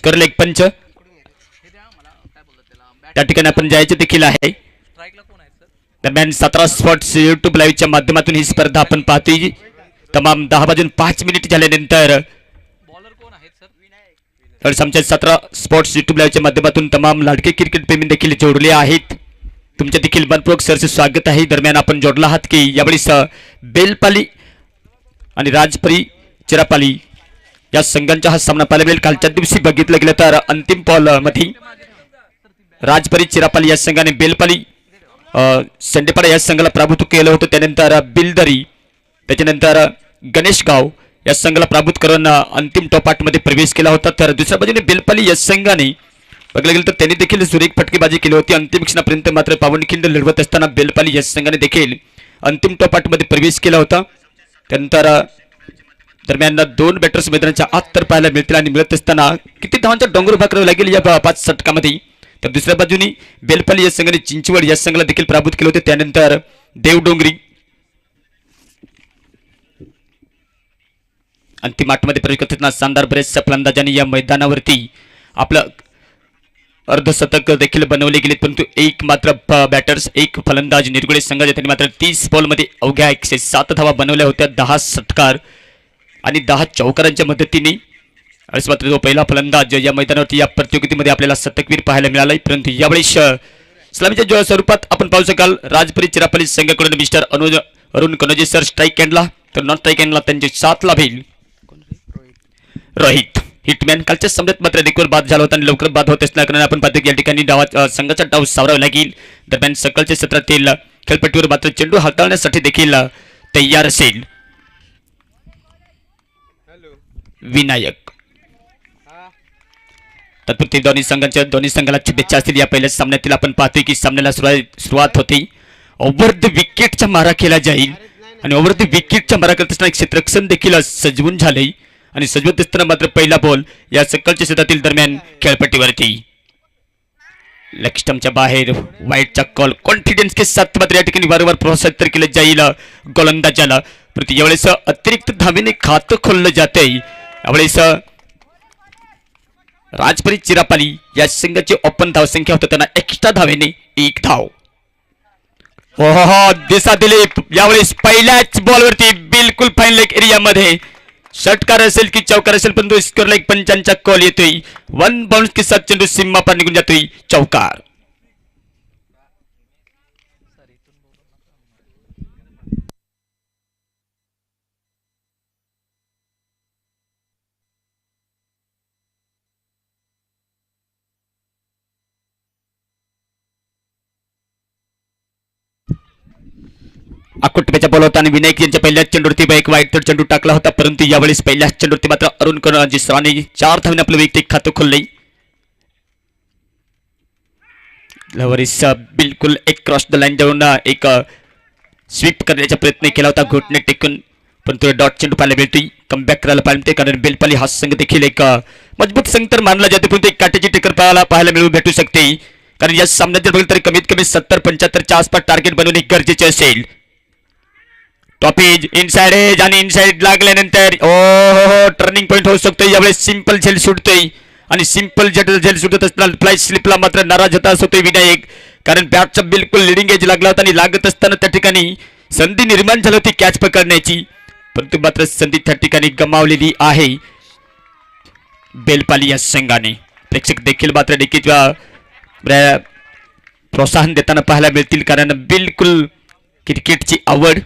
स्कोरला एक पंच. त्या ठिकाणी आपण जायचे देखील आहे. दरम्यान 17 स्पॉट्स युट्यूब लाईव्हच्या माध्यमातून ही स्पर्धा आपण पाहतोय. तमाम 10 वाजून 5 मिनिट झाल्यानंतर आमच्या 17 स्पॉट्स युट्यूब लाईव्हच्या माध्यमातून तमाम लाडके क्रिकेट प्रेमी देखील जोडले आहेत. तुमचे देखील मनपूर्वक सरचे स्वागत आहे. दरम्यान आपण जोडला आहात की यावेळी बेलपाली आणि राजपरी चिरापाली या संघांचा हा सामना पाहायला मिळेल. कालच्या दिवशी बघितलं गेलं तर अंतिम बॉल मध्ये राजपरी चिरापाली या संघाने बेलपाली संडेपाडा या संघाला पराभूत केलं होतं. त्यानंतर बिलदरी त्याच्यानंतर गणेशगाव या संघाला पराभूत करून अंतिम टॉप 8 मध्ये प्रवेश केला होता. तर दुसऱ्या बाजूने बेलपाली या संघाने बघायला गेलं तर त्यांनी देखील सुरेख फटकेबाजी केली होती. अंतिम क्षणापर्यंत मात्र पावनखिंड लढवत असताना बेलपाली या संघाने देखील अंतिम टॉप 8 मध्ये प्रवेश केला होता. त्यानंतर दरम्यान 2 बॅटर्स मैदानाच्या आत तर पाहायला मिळतील आणि मिळत असताना किती धावांचा डोंगर उभा करावा लागेल या 5 षटकामध्ये. तर दुसऱ्या बाजूने बेलपाली या संघाने चिंचवड या संघाला देखील पराभूत केले होते. त्यानंतर देवडोंगरी अंतिम 8 मध्ये प्रवेश करताना शानदार बरेचशा फलंदाजांनी या मैदानावरती आपलं अर्धशतक देखील बनवले गेले. परंतु एक मात्र बॅटर्स एक फलंदाज निरगुडे संघाचे त्यांनी मात्र 30 बॉलमध्ये अवघ्या 107 धावा बनवल्या होत्या. 10 षटकार आणि 10 चौकारांच्या मदतीने आणि मात्र जो पहिला फलंदाज या मैदानावरती या प्रतियोगितेमध्ये आपल्याला शतकवीर पाहायला मिळाला. परंतु यावेळी सलामीच्या स्वरूपात आपण पाहू शकाल राजपरी चिरापली संघाकडून mister Arun Kanoje sir strike एंडला तर नॉन स्ट्राईक एंडला त्यांचे 7 लाभेल रोहित हिटमॅन. कालच्या सामन्यात मात्र रेकॉर्ड बाद झाला होता आणि लवकर बाद होत असल्याने आपण पाहतो की या ठिकाणी संघाचा डाव सावरावा लागेल. दरम्यान सकाळच्या सत्रातील खेळपट्टीवर मात्र चेंडू हाताळण्यासाठी देखील तयार असेल विनायक. तत्पूर्वी दोन्ही संघाला शुभेच्छा असतील. या पहिल्या सामन्यातील आपण पाहतोय की सामन्याला सुरुवात होते. ओव्हर द विकेटचा मारा केला जाईल आणि ओव्हर द विकेटचा मारा करत असताना क्षेत्ररक्षण देखील सजवून झाले आणि सजवत असताना मात्र पहिला बॉल या सकाळच्या क्षेत्रातील दरम्यान खेळपट्टीवरती लेग बाहेर वाईटचा कॉल कॉन्फिडन्स के साथ मात्र या ठिकाणी वारंवार प्रोत्साहित तर केलं जाईल गोलंदाजाला. परंतु यावेळेस अतिरिक्त धावेने खातं खोललं जाते. यावेळेस राजपरी चिरापाली या संघाची ओपन धावसंख्या होतं त्यांना एक्स्ट्रा धावेने 1 धाव. हो दिशा दिली. यावेळेस पहिल्याच बॉलवरती बिलकुल फाईन लेग एरियामध्ये षटकार असेल की चौकार असेल परंतु स्कोरला एक पंचांचा कॉल येतोय. 1 बाउंस के साथ चेंडू सीमा पार निघून जातोय चौकार. अकोटप्याच्या बॉल होता आणि विनायक यांच्या पहिल्याच चेंडूवरती एक वाईट तर चेंडू टाकला होता. परंतु यावेळेस पहिल्याच चेंडूवरती मात्र अरुण कनोजे सरांनी 4 धावेने आपलं वैयक्तिक खातं खोललंय. बिलकुल एक क्रॉस द लाईन जाऊन एक स्वीप करण्याचा प्रयत्न केला होता घोटणे टेकून परंतु डॉट चेंडू पाहायला मिळतोय. कमबॅक करायला पाहिजे कारण बेलपाली हा संघ देखील एक मजबूत संघ तर मानला जाते परंतु एक काट्याची टेकर पाहायला मिळू भेटू शकते. कारण या सामन्यात जर बघितलं तरी कमीत कमी 70-75च्या आसपास टार्गेट बनवणे गरजेचे असेल. टॉप एज इनसाइड एज आणि इनसाइड लागल्यानंतर हो टर्निंग पॉइंट होऊ शकतो. यावेळेस सिंपल झेल सुटतोय आणि सिंपल झेल सुटत असताना फ्लाय स्लिपला मात्र नाराज होता असतोय विनायक कारण बॅटचा बिलकुल लिडिंग एज लागला होता आणि लागत असताना त्या ठिकाणी संधी निर्माण झाली होती कॅच पकडण्याची परंतु मात्र संधी त्या ठिकाणी गमावलेली आहे बेलपाली या संघाने. प्रेक्षक देखील मात्र देखील प्रोत्साहन देताना पाहायला मिळतील कारण बिलकुल क्रिकेटची आवड.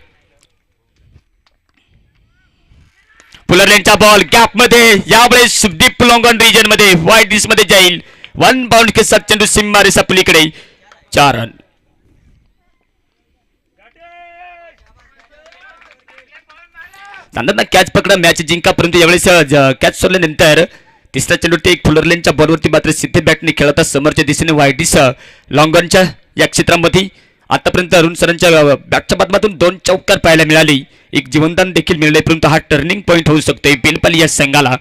पुलरलेनचा बॉल गॅप मध्ये यावेळेस डीप लॉंग ऑन रिजन मध्ये वाईट डिश मध्ये जाईल. 1 बाउंड के साथ चेंडू सीमा रेषा पलीकडे 4 रन. नांदना कॅच पकडा मॅच जिंका परंतु यावेळेस कॅच सोडल्यानंतर तिसऱ्या चेंडूवरती एक फुलरलेनच्या बॉलवरती मात्र सिद्धे बॅटने खेळता समोरच्या दिशेने वाईट डिश लॉंग ऑनच्या या क्षेत्रामध्ये आतापर्यंत अरुण सरांच्या बॅटच्या माध्यमातून 2 चौकार पाहायला मिळाले. एक जीवनदान देखील मिळाले परंतु हा टर्निंग पॉइंट होऊ शकतोय बेलपाली या संघाला.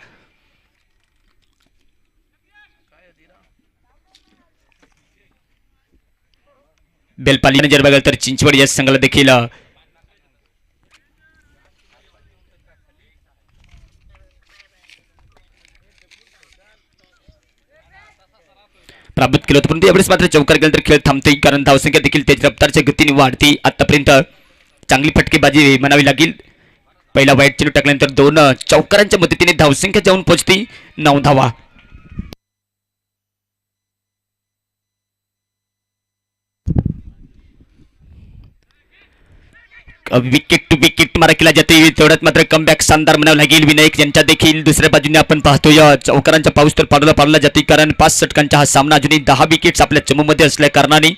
बेलपाली जर बघाल तर चिंचवड या संघाला देखील पराभूत केलं होतं, परंतु यावेळेस मात्र चौकार केल्यानंतर खेळ थांबतोय, कारण धावसंख्या देखील तेज रफ्तारच्या गतीने वाढती. आतापर्यंत चांगली फटकेबाजी म्हणावी लागेल. पहिला वाईट चेंडू टाकल्यानंतर 2 चौकारांच्या मदतीने धावसंख्या जाऊन पोहोचती 9 धावा. विकेट टू विकेट मारा केला जाते. तेवढ्यात मात्र कमबॅक शानदार म्हणावं लागेल विनायक यांच्या देखील. दुसऱ्या बाजूने आपण पाहतो या चौकारांचा पाऊस तर पाडला जाते, कारण 5 षटकांचा हा सामना अजूनही 10 विकेट्स आपल्या चमूमध्ये असल्या कारणाने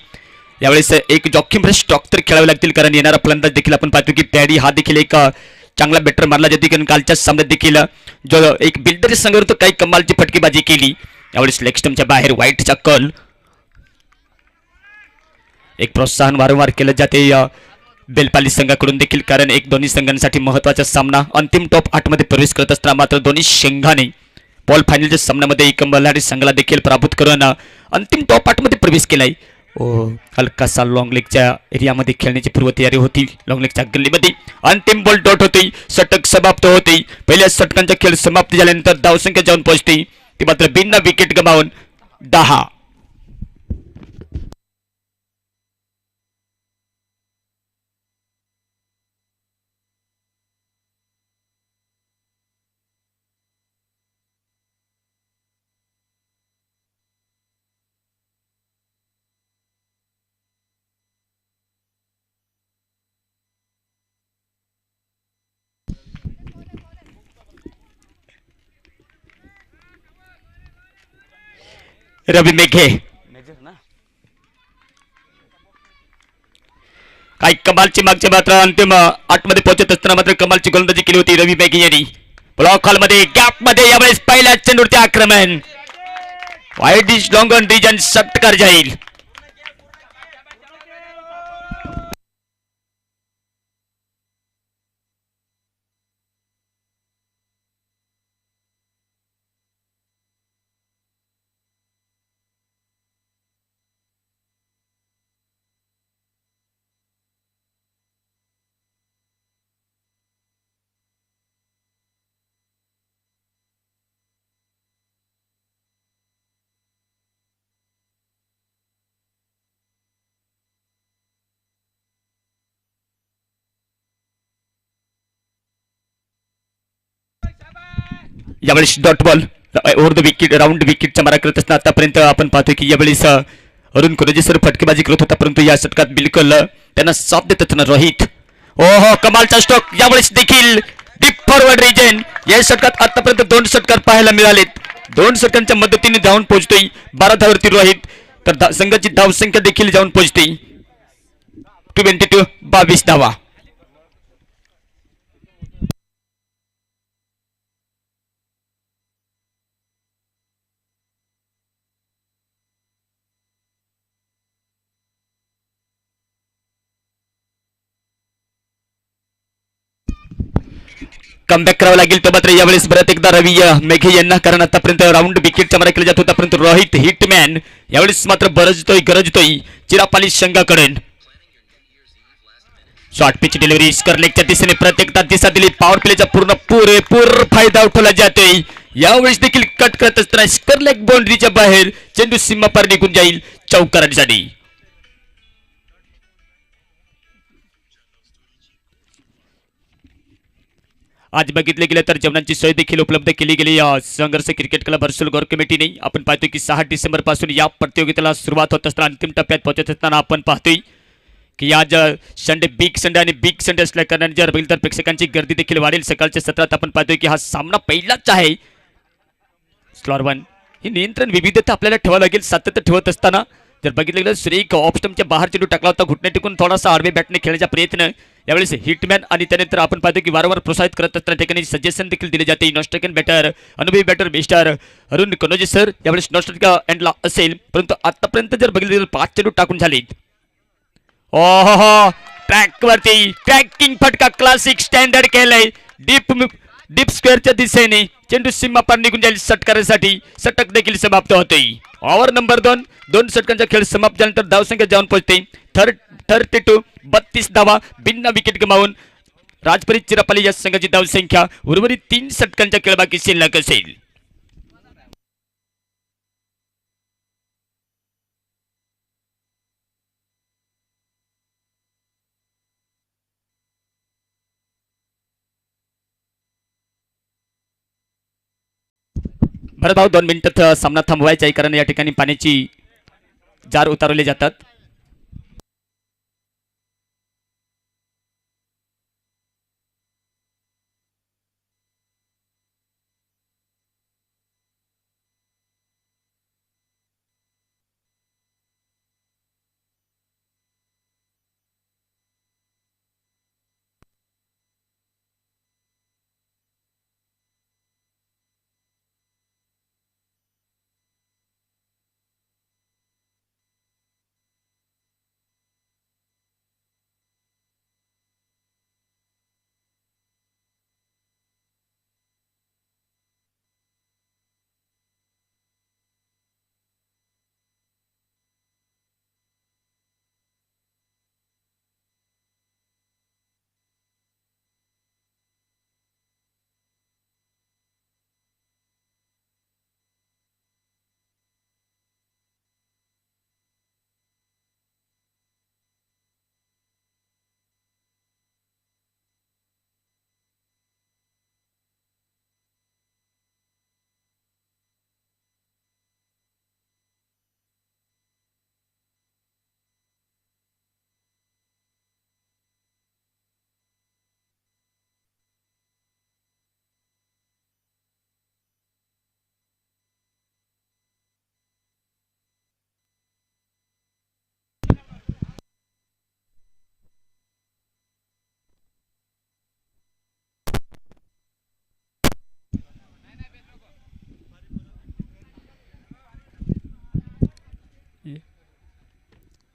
यावेळेस एक जोखीम स्टॉक तर खेळावे लागतील, कारण येणारा फलंदाज देखील आपण पाहतो की पॅडी हा देखील एक चांगला बॅटर मारला जाते, कारण कालच्या सामन्यात देखील जो एक बिल्डर संघावर तो काही कमालची फटकेबाजी केली. यावेळेस लेग स्टंपच्या बाहेर व्हाईटचा कल. एक प्रोत्साहन वारंवार केलं जाते बेलपाली संघाकडून देखील, कारण एक दोन्ही संघांसाठी महत्त्वाचा सामना अंतिम टॉप 8 मध्ये प्रवेश करत असताना मात्र दोन्ही संघाने बॉल फायनलच्या सामन्यामध्ये एक बल्लाडी संघाला देखील पराभूत करून अंतिम टॉप 8 मध्ये प्रवेश केलाय. हलकासा लॉंग लेगच्या एरियामध्ये खेळण्याची पूर्वतयारी होती. लॉंग लेगच्या गल्लीमध्ये अंतिम बॉल डॉट होती, षटक समाप्त होते. पहिल्या षटकांचा खेळ समाप्त झाल्यानंतर धावसंख्या जाऊन पोहोचते ती मात्र बिना विकेट गमावून 10. रवी मेघे काही कमालची मागच्या मात्र अंतिम 8 मध्ये पोहोचत असताना मात्र कमालची गोलंदाजी केली होती रवी मेघे यांनी. ब्लॉक हॉल मध्ये गॅप मध्ये यावेळेस पहिल्या चेंडूवरती आक्रमण. वाईड डिश लॉंग ऑन रिजन षटकार जाईल. यावेळेस dot ball over the wicket round विकेटचा मारा करत असताना आतापर्यंत आपण पाहतो की यावेळेस अरुण कुरेजी सर फटकेबाजी करत होता, परंतु या षटकात बिलकुल त्यांना साथ देत असताना रोहित कमालचा स्ट्रोक. यावेळेस देखील डीप फॉरवर्ड रिजन. या षटकात आतापर्यंत 2 षटकार पाहायला मिळालेत. 2 षटकांच्या मदतीने जाऊन पोहोचतोय 12 धावावरती रोहित, तर संघाची धावसंख्या देखील जाऊन पोहोचते 22 धावा. कमबॅक करावं लागेल तो मात्र यावेळेस परत एकदा रवी मेघे यांना, कारण आतापर्यंत राऊंड विकेटचा मारा केला जात होता, परंतु रोहित हिटमॅन यावेळेस मात्र गरजतोय चिरापाली संघाकडून. शॉर्ट पिच डिलिव्हरी स्कर लेगच्या दिशेने परत एकदा दिशा दिली. पॉवर प्लेचा पुरेपूर फायदा उठवला जातोय. यावेळेस देखील कट करत असताना स्कर लेग बाउंड्रीच्या बाहेर चेंडू सीमा पार निघून जाईल चौकारांसाठी. आज बघितले गेले तर जेवणाची सोय देखील उपलब्ध केली गेली संघर्ष क्रिकेट क्लब हर्सुल गौर कमिटीने. आपण पाहतोय की 6 डिसेंबर पासून या प्रतियोगितेला सुरुवात होत असताना अंतिम टप्प्यात पोहोचत असताना आपण पाहतोय की आज संडे बिग संडे आणि बिग संडे असल्या कारणाने जर बघितलं तर प्रेक्षकांची गर्दी देखील वाढेल. सकाळच्या सत्रात आपण पाहतोय की हा सामना पहिलाच आहे. स्लॉर 1 ही नियंत्रण विविधता आपल्याला ठेवावं लागेल. सातत्य ठेवत असताना जर बघितलं गेलं सुरेख ऑफ स्टंपच्या बाहेर चेंडू टाकला होता, घुटणे टिकून थोडासा आडवे बॅटने खेळण्याचा प्रयत्न. यावेळेस हिटमॅन आणि त्यानंतर आपण पाहतो की वारंवार प्रोत्साहित करत असताना ठिकाणी सजेशन देखील दिले जाते. नॉस्ट्रेकन बॅटर अनुभवी batter mister Arun Kanoje sir यावेळेस नॉस्ट्रेका एंडला असेल, परंतु आतापर्यंत जर बघितलं तर 5 चेंडू टाकून झालेत. ट्रॅक वरती ट्रॅकिंग फटका क्लासिक स्टँडर्ड केलंय. डीप स्क्वेअरच्या दिशेने चेंडू सीमा पार निघून जाईल षटकारासाठी. षटक देखील समाप्त होते. ओव्हर नंबर 2 षटकांचा खेळ समाप्त झाल्यानंतर धावसंख्या जाऊन पोहोचते 32 धावा बिना विकेट गमावून राजपरी चिरापाली या संघाची धावसंख्या. उर्वरित 3 षटकांचा खेळ बाकी शिल्लक असेल. भरत भाऊ 2 मिनिटात सामना थांबवायचा आहे, कारण या ठिकाणी पाण्याची जार उतारवले जातात.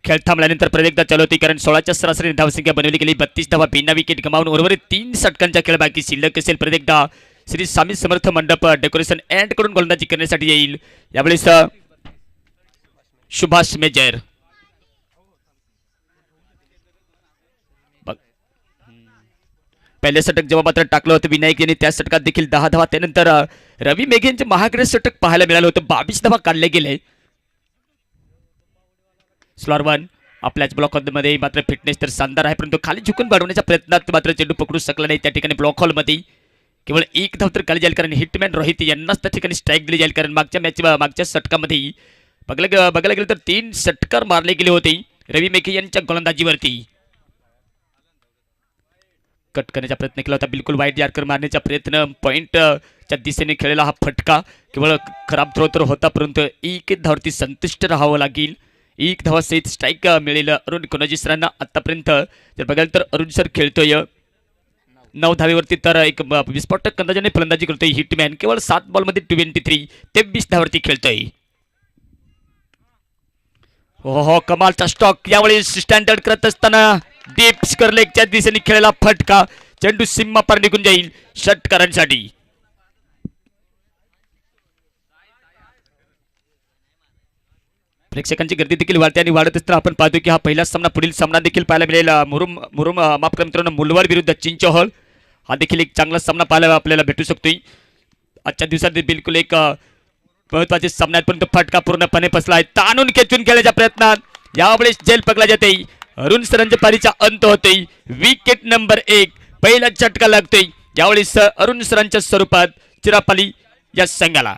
खेळ थांबल्यानंतर परत एकदा चालू होती, कारण 16च्या सरासरी धावसंख्या बनवली गेली. 32 धावा, बिना विकेट गमावून उर्वरित 3 षटकांचा खेळ बाकी शिल्लक असेल. परत एकदा श्री स्वामी समर्थ मंडप डेकोरेशन एंड कडून गोलंदाजी करण्यासाठी येईल. यावेळेस सुभाष मेजर पहिले षटक जेव्हा मात्र टाकलं होतं विनायक यांनी, त्या षटकात देखील 10 धावा. त्यानंतर रवी मेघे यांचे महागडे षटक पाहायला मिळालं होतं, 22 धावा काढले गेले. स्लॉर 1 आपल्याच ब्लॉक मध्ये मात्र फिटनेस तर शानदार आहे, परंतु खाली झुकून वाढवण्याच्या प्रयत्नात मात्र चेंडू पकडू शकला नाही. त्या ठिकाणी ब्लॉक हॉल मध्ये केवळ 1 धाव तर खाली जाईल, कारण हिटमॅन रोहित यांनाच त्या ठिकाणी स्ट्राईक दिली जाईल. कारण मागच्या षटकामध्ये बघायला गेलं तर 3 षटकार मारले गेले होते रवी मेघे यांच्या गोलंदाजीवरती. कट करण्याचा प्रयत्न केला होता, बिलकुल वाईट यार्कर मारण्याचा प्रयत्न, पॉइंटच्या दिशेने खेळलेला हा फटका केवळ खराब थ्रो तर होता, परंतु 1 धावरती संतुष्ट राहावं लागेल. 1 धावा सहित स्ट्राईक मिळेल अरुण कोणाजी सरांना आतापर्यंत. जर बघायला तर अरुण सर खेळतोय 9 धावेवरती, तर एक विस्फोटक अंदाजाने फलंदाजी करतोय हिटमॅन. केवळ 7 बॉलमध्ये 23 धावरती खेळतोय. हो कमालचा स्टॉक यावेळी स्टँडर्ड करत असताना डीप स्क्वेअर लेगच्या दिशेने खेळलेला फटका, चेंडू सीमा पार निघून जाईल षटकारांसाठी. प्रेक्षकांची गर्दी देखील वाढते आणि वाढत असताना आपण पाहतो की हा पहिला सामना, पुढील सामना देखील पाहायला मिळेल. माफ करा मित्रांनो, मुलवाड विरुद्ध चिंचोहळ. हा देखील एक चांगला सामना पाहायला आपल्याला भेटू शकतोय. आजच्या दिवसात बिलकुल एक महत्वाचे सामना, परंतु फटका पूर्णपणे फसला आहे. ताणून खेचून खेळण्याच्या प्रयत्नात यावेळेस जेल पकडला जाते. अरुण सरांच्या पारीचा अंत होते. विकेट नंबर 1 पहिला झटका लागतोय यावेळेस अरुण सरांच्या स्वरूपात चिरापाली या संघाला.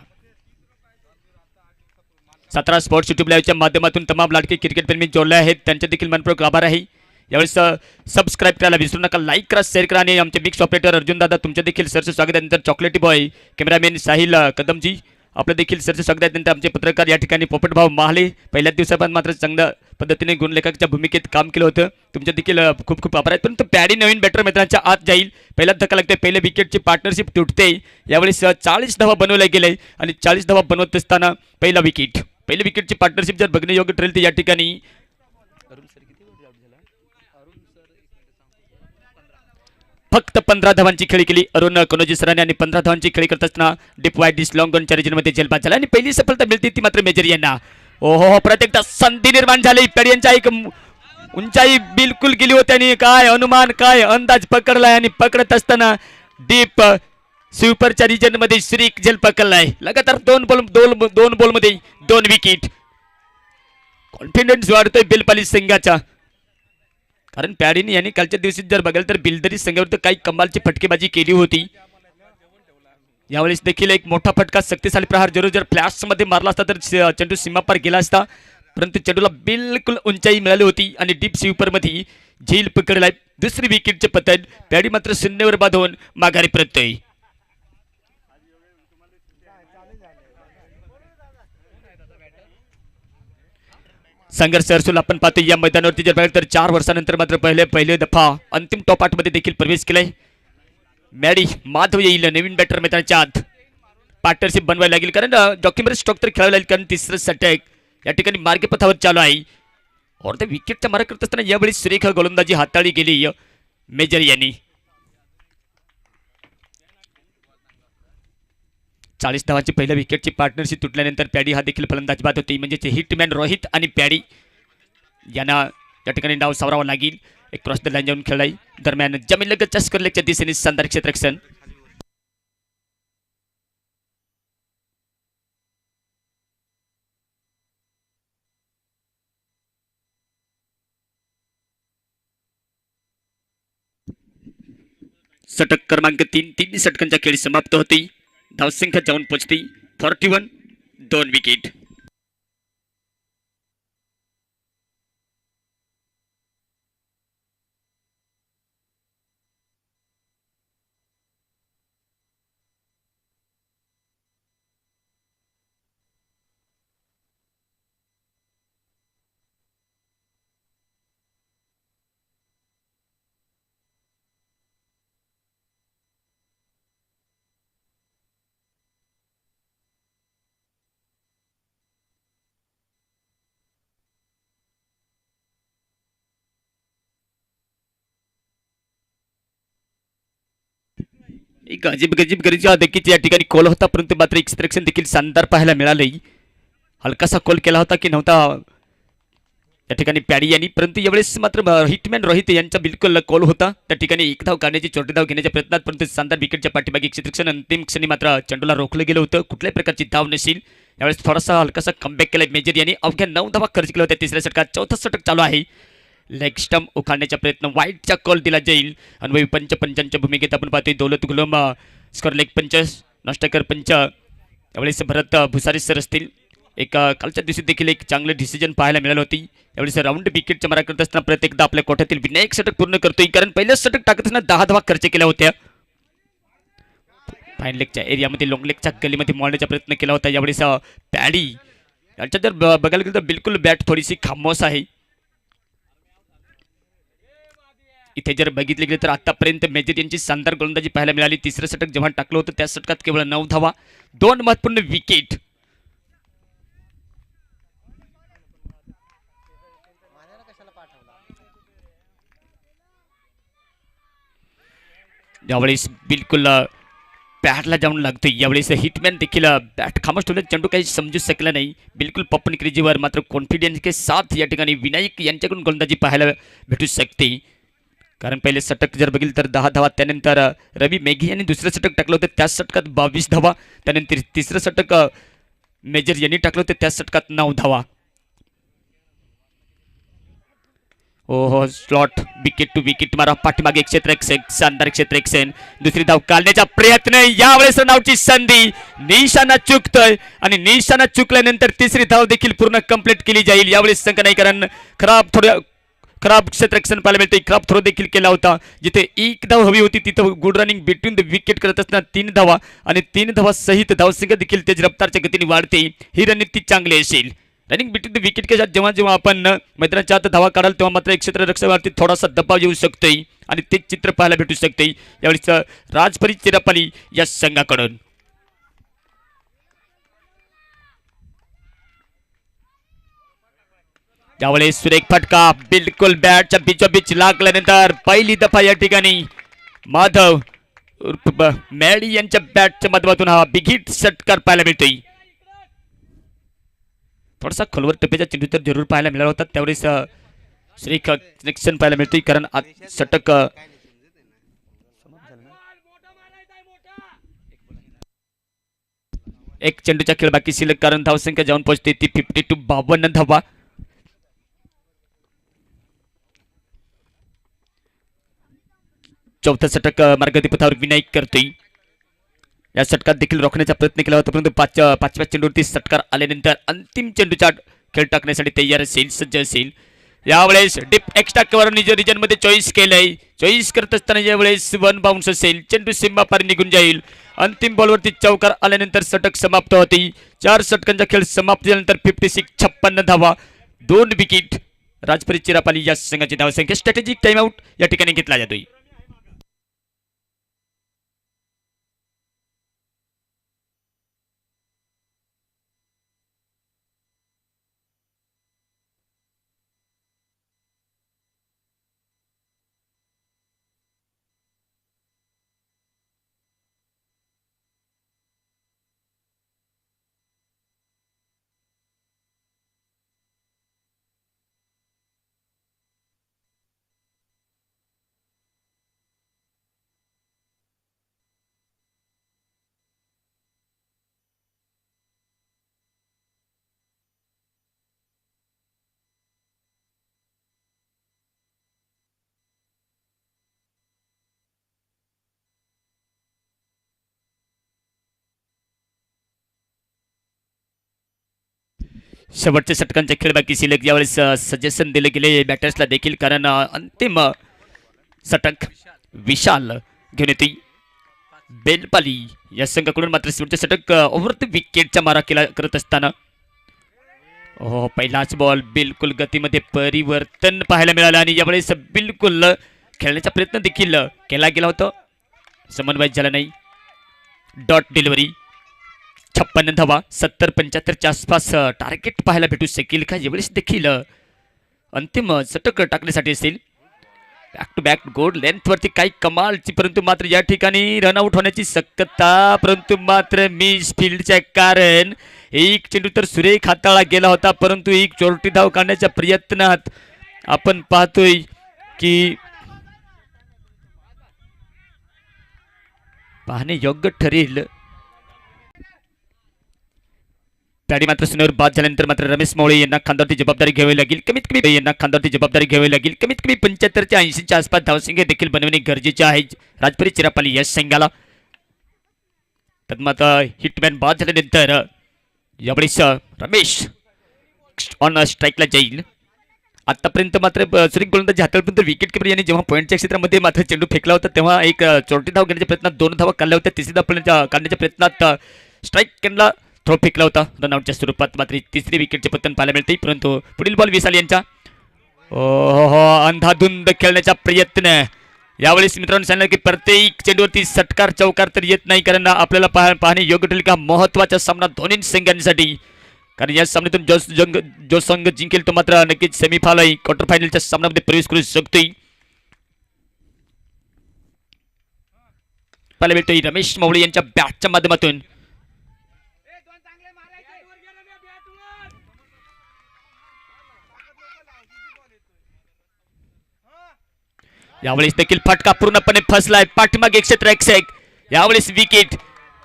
17 स्पोर्ट्स युट्यूब लाईव्हच्या माध्यमातून तमाम लाडके क्रिकेट प्रेमी जोडले आहेत, त्यांचे देखील मनपूर्वक आभार आहे. यावेळेस सबस्क्राईब करायला विसरू नका, लाईक करा, शेअर करा. आणि आमचे मिक्स ऑपरेटर अर्जुन दादा तुमचे देखील सरचे स्वागत आहे. नंतर चॉकलेटी बॉय कॅमेरामॅन साहिल कदमजी आपलं देखील सरचे स्वागत आहे. नंतर आमचे पत्रकार या ठिकाणी पोपट भाऊ महाले, पहिल्या दिवसापासून मात्र चांगल्या पद्धतीने गुणलेखकाच्या भूमिकेत काम केलं होतं, तुमचे देखील खूप खूप आभार आहेत. परंतु पॅडी नवीन बॅटर मित्रांच्या आत जाईल. पहिला धक्का लागतोय, पहिले विकेटची पार्टनरशिप तुटते. यावेळेस 40 धावा बनवल्या गेले आणि 40 धावा बनवत असताना पहिली विकेटची पार्टनरशिप जर बघणे योग्य ठरेल तर या ठिकाणी फक्त 15 धावांची खेळी केली अरुण कनोजी सरांनी, आणि 15 धावांची खेळी करत असताना डीप वाईट डिस लॉंग ऑनच्या रिजनमध्ये झेलबाद झाला आणि पहिली सफलता मिळते ती मात्र मेजर यांना. ओहो प्रत्येकदा संधी निर्माण झाली. पेडियांच्या एक उंचाई बिलकुल गेली होती आणि काय अनुमान काय अंदाज पकडलाय, आणि पकडत असताना डीप स्वीपरच्या रिजन मध्ये श्रीक झेल पकडलाय. लगातार 2 बॉल मध्ये 2 विकेट. कॉन्फिडन्स वाढतोय बेलपाली संघाचा, कारण पॅडीनी यांनी कालच्या दिवशी जर बघाल तर बिलदरी संघावर काही कमालची फटकेबाजी केली होती. यावेळेस देखील एक मोठा फटका, शक्तिशाली प्रहार. जरूर जर फ्लॅश मध्ये मारला असता तर चेंडू सीमापार गेला असता, परंतु चेंडूला बिलकुल उंचाई मिळाली होती आणि डीप स्वीपर मध्ये झील पकडलाय. दुसरी विकेटचे पतन. पॅडी मात्र शून्यावर बांधून माघारी परततोय. संघर्ष अर्जुल आपण पाहतो या मैदानावरती जर पाहिलं तर 4 वर्षानंतर मात्र पहिले दफा अंतिम टॉप 8 मध्ये देखील प्रवेश केलाय. मॅडी माधव येईल नवीन बॅटर मैदानाच्या आत. पार्टनरशिप बनवायला लागेल कारण डॉक्युमेंट स्टॉक तर खेळायला लागेल कारण तिसरं षटक या ठिकाणी मार्गपथावर चालू आहे. और त्या विकेटच्या मारा करत असताना यावेळी सुरेख गोलंदाजी हाताळली गेली मेजर यांनी. 40 धावांची पहिल्या विकेटची पार्टनरशिप तुटल्यानंतर पॅडी हा देखील फलंदाजी बाद होती. म्हणजे हिटमॅन रोहित आणि पॅडी यांना या ठिकाणी डाव सावरावा लागेल. एक क्रॉस द लाईन जाऊन खेळाई दरम्यान जमीन लगत चस्करलेच्या दिशेने शानदार क्षेत्ररक्षण. षटक क्रमांक 3. 3 षटकांच्या खेळी समाप्त होती. धावसंख्या जाऊन पोचती 41. 2 विकेट. एक अजीब गजीब गरीच्या देखील या ठिकाणी कॉल होता, परंतु मात्र एक्सट्रॅक्शन देखील शानदार पाहायला मिळाले. हलकासा कॉल केला होता की नव्हता त्या ठिकाणी पॅडी यांनी, परंतु यावेळेस मात्र हिटमॅन रोहित यांचा बिलकुल कॉल होता. त्या ठिकाणी एक धाव काढण्याची छोटी धाव घेण्याच्या प्रयत्नात, परंतु शानदार विकेटच्या पाठीमागे एक्सट्रॅक्शन अंतिम क्षणी मात्र चेंडूला रोखलं गेलं होतं. कुठल्याही प्रकारची धाव नसेल. यावेळेस थोडासा हलकासा कमबॅक केलाय मेजर यांनी. अवघ्या 9 धावा खर्च केला होता तिसऱ्या षटकात. चौथा षटक चालू आहे. लेग स्टंप उखाडण्याचा प्रयत्न, वाईटचा कॉल दिला जाईल. अनुभवी पंचांच्या भूमिकेत आपण पाहतोय दौलत गुलम स्कोर लेग पंच, नष्टकर पंच यावेळेस भरत भुसारी सर असतील. एक कालच्या दिवशी देखील एक चांगलं डिसिजन पाहायला मिळालं होती. यावेळेस राऊंड विकेटच्या मारा करत असताना प्रत्येकदा आपल्या कोठ्यातील विनायक षटक पूर्ण करतोय, कारण पहिलं षटक टाकत असताना 10 धावा खर्च केल्या होत्या. फाईन लेगच्या एरियामध्ये लॉंग लेगच्या गलीमध्ये मारण्याचा प्रयत्न केला होता. यावेळेस पॅडी यांच्या जर बघायला गेलं तर बिलकुल बॅट थोडीशी खामोश आहे. इथे जर बघितले गेले तर आतापर्यंत मेजर यांची शानदार गोलंदाजी पाहायला मिळाली. तिसरं षटक जेव्हा टाकलं होतं त्या षटकात केवळ 9 धावा, 2 महत्वपूर्ण विकेट. यावेळेस बिलकुल बॅटला जाऊन लागतोय. यावेळेस हिटमॅन देखील बॅट खामोश ठेवलं, चेंडू काही समजू शकला नाही. बिलकुल पप्पन क्रेजीवर मात्र कॉन्फिडन्स के साथ या ठिकाणी विनायक यांच्याकडून गोलंदाजी पाहायला भेटू शकते. कारण पहिले षटक जर बघितलं तर 10 धावा, त्यानंतर रवी मेघे यांनी दुसरं षटक टाकलं होतं त्या षटकात 22 धावा, त्यानंतर तिसरं षटक मेजर यांनी टाकलं होतं त्या षटकात 9 धावा. हो स्लॉट विकेट टू विकेट मारा पाठीमागे क्षेत्ररक्षण, शानदार क्षेत्ररक्षण. दुसरी धाव काढण्याचा प्रयत्न, यावेळेस रनआउटची संधी. निशाणा चुकतोय आणि निशाणा चुकल्यानंतर तिसरी धाव देखील पूर्ण कंप्लीट केली जाईल. यावेळेस संघ नाही, कारण खराब क्षेत्ररक्षण पाहायला मिळते. खराब थ्रो देखील केला होता. जिथे एक धाव हवी होती तिथं good running between the wicket करत असताना 3 धावा आणि 3 धावा सहित धावसंख्या देखील तेज रफ्तारच्या गतीने वाढते. ही रणनीती चांगली असेल. रनिंग बिटवीन द विकेट के जेव्हा आपण मैदानाच्या आत धावा काढाल तेव्हा मात्र एक क्षेत्ररक्षकावरती थोडासा दबाव येऊ शकतोय आणि ते चित्र पाहायला भेटू शकते. यावेळेस राजपरी चिरापाली या संघाकडून. त्यावेळेस सुरेख फटका बिलकुल बॅटच्या बीचोबीच लागल्यानंतर पहिली दफा या ठिकाणी माधव मॅडी यांच्या बॅटच्या माध्यमातून हा बिग हिट षटकार पाहायला मिळतोय. थोडासा खोलवर टप्प्याचा चेंडू तर जरूर पाहायला मिळाला होता. त्यावेळेस सुरेख कनेक्शन पाहायला मिळतोय, कारण षटक एक चेंडूचा खेळ बाकी शिल्लक, कारण धावसंख्या जाऊन पोहोचते ती 52 धावा. चौथा षटक मार्गदीपथावर विनायक करतोय. या षटकात देखील रोखण्याचा प्रयत्न केला होता, परंतु पाचव्या चेंडूवरती षटकार आल्यानंतर अंतिम चेंडूचा खेळ टाकण्यासाठी तयार असेल, सज्ज असेल. यावेळेस डीप एक्स्ट्रा कव्हर निज रिजन मध्ये चॉईस केलंय. चॉईस करत असताना यावेळेस वन बाउन्स असेल, चेंडू सीमा पार निघून जाईल. अंतिम बॉलवरती चौकार आल्यानंतर षटक समाप्त होती. 4 षटकांचा खेळ समाप्त झाल्यानंतर 56 धावा, 2 विकेट. राजपरी चिरापाली या संघाची धावसंख्या. स्ट्रॅटेजिक टाइमआउट या ठिकाणी घेतला जातोय. शेवटच्या षटकांच्या खेळ बाकी शिल्लक. यावेळेस सजेशन दिले गेले बॅटर्सला देखील, कारण अंतिम षटक विशाल घेऊन येते बेलपाली या संघाकडून. मात्र शेवटचे षटक ओव्हर द विकेटचा मारा केला करत असताना हो पहिलाच बॉल बिलकुल गतीमध्ये परिवर्तन पाहायला मिळालं आणि यावेळेस बिलकुल खेळण्याचा प्रयत्न देखील केला गेला होता, समन्वय झाला नाही. Dot delivery. 56 धावा, 70-75च्या आसपास टार्गेट पाहायला भेटू शकेल का यावेळेस देखील. अंतिम षटक टाकण्यासाठी असेल. बॅक टू बॅक गोड लेंथ वरती काही कमालची, परंतु मात्र या ठिकाणी रनआउट होण्याची शक्यता, परंतु मात्र मिस फील्डच्या कारण एक चेंडू तर सुरेख हाताळला गेला होता, परंतु एक चोरटी धाव काढण्याच्या प्रयत्नात आपण पाहतोय की पाहणे योग्य ठरेल. त्याने मात्र सुनेवर बाद झाल्यानंतर मात्र रमेश मौळे यांना खांद्यावरती जबाबदारी घ्यावी लागेल. कमीत कमी यांना खांद्यावरती जबाबदारी घ्यावी लागेल. कमीत कमी 75 ते 80च्या आसपास धावसंख्या देखील बनवणे गरजेचे आहे राजपरी चिरापाली या संघाला. तर मात्र हिटमॅन बाद झाल्यानंतर यावेळेस रमेश ऑन स्ट्राईकला जाईल. आतापर्यंत मात्र सुरेख गोलंदाजी हाताळपर्यंत विकेट किपर यांनी जेव्हा पॉईंटच्या क्षेत्रामध्ये मात्र चेंडू फेकला होता तेव्हा एक चोरटी धाव घेण्याच्या प्रयत्नात 2 धावा काढल्या होत्या. तिसरी धाव काढण्याच्या प्रयत्नात स्ट्राईक केला, थ्रो फेकला होता रनआउटच्या स्वरूपात. मात्र तिसरी विकेटचे पतन पाहायला मिळते, परंतु पुढील बॉल विशाल यांचा. अंधाधुंद खेळण्याचा प्रयत्न. यावेळेस मित्रांनो सांगितलं की प्रत्येक चेंडूवरती षटकार चौकार तर येत नाही, कारण आपल्याला पाहणे योग्य ठरेल का महत्वाचा सामना दोन्ही संघांसाठी. कारण या सामन्यातून जो संघ जिंकेल तो मात्र नक्कीच सेमीफायनल क्वार्टर फायनलच्या सामन्यामध्ये प्रवेश करू शकतोय. पाहायला भेटतोय रमेश मौळे यांच्या बॅटच्या माध्यमातून. यावेळेस देखील फटका पूर्णपणे फसलाय, पाठीमागे 163. यावेळेस विकेट.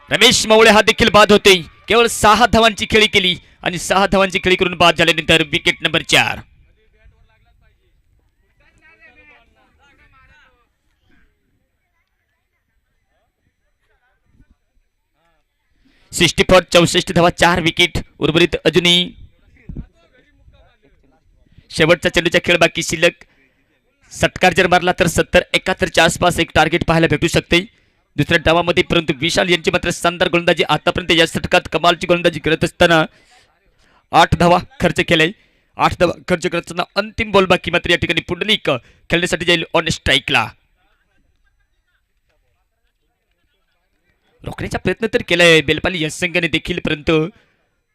रमेश मौळे हा देखील बाद होते. केवळ 6 धावांची खेळी केली आणि 6 धावांची खेळी करून बाद झाल्यानंतर विकेट नंबर 4. (64) 64 धावा, 4 विकेट. उर्वरित अजूनही शेवटचा चेंडूचा खेळ बाकी शिल्लक. षटकार जर मारला तर 70-71च्या आसपास एक टार्गेट पाहायला भेटू शकते दुसऱ्या डावामध्ये, परंतु विशाल यांची मात्र शानदार गोलंदाजी. आतापर्यंत या षटकात कमालची गोलंदाजी करत असताना 8 धावा खर्च केलाय. 8 धावा खर्च करत असताना अंतिम बॉल बाकी. मात्र या ठिकाणी पुंडलिक खेळण्यासाठी जाईल ऑन स्ट्राईकला. रोखण्याचा प्रयत्न तर केलाय बेलपाली या संघाने देखील, परंतु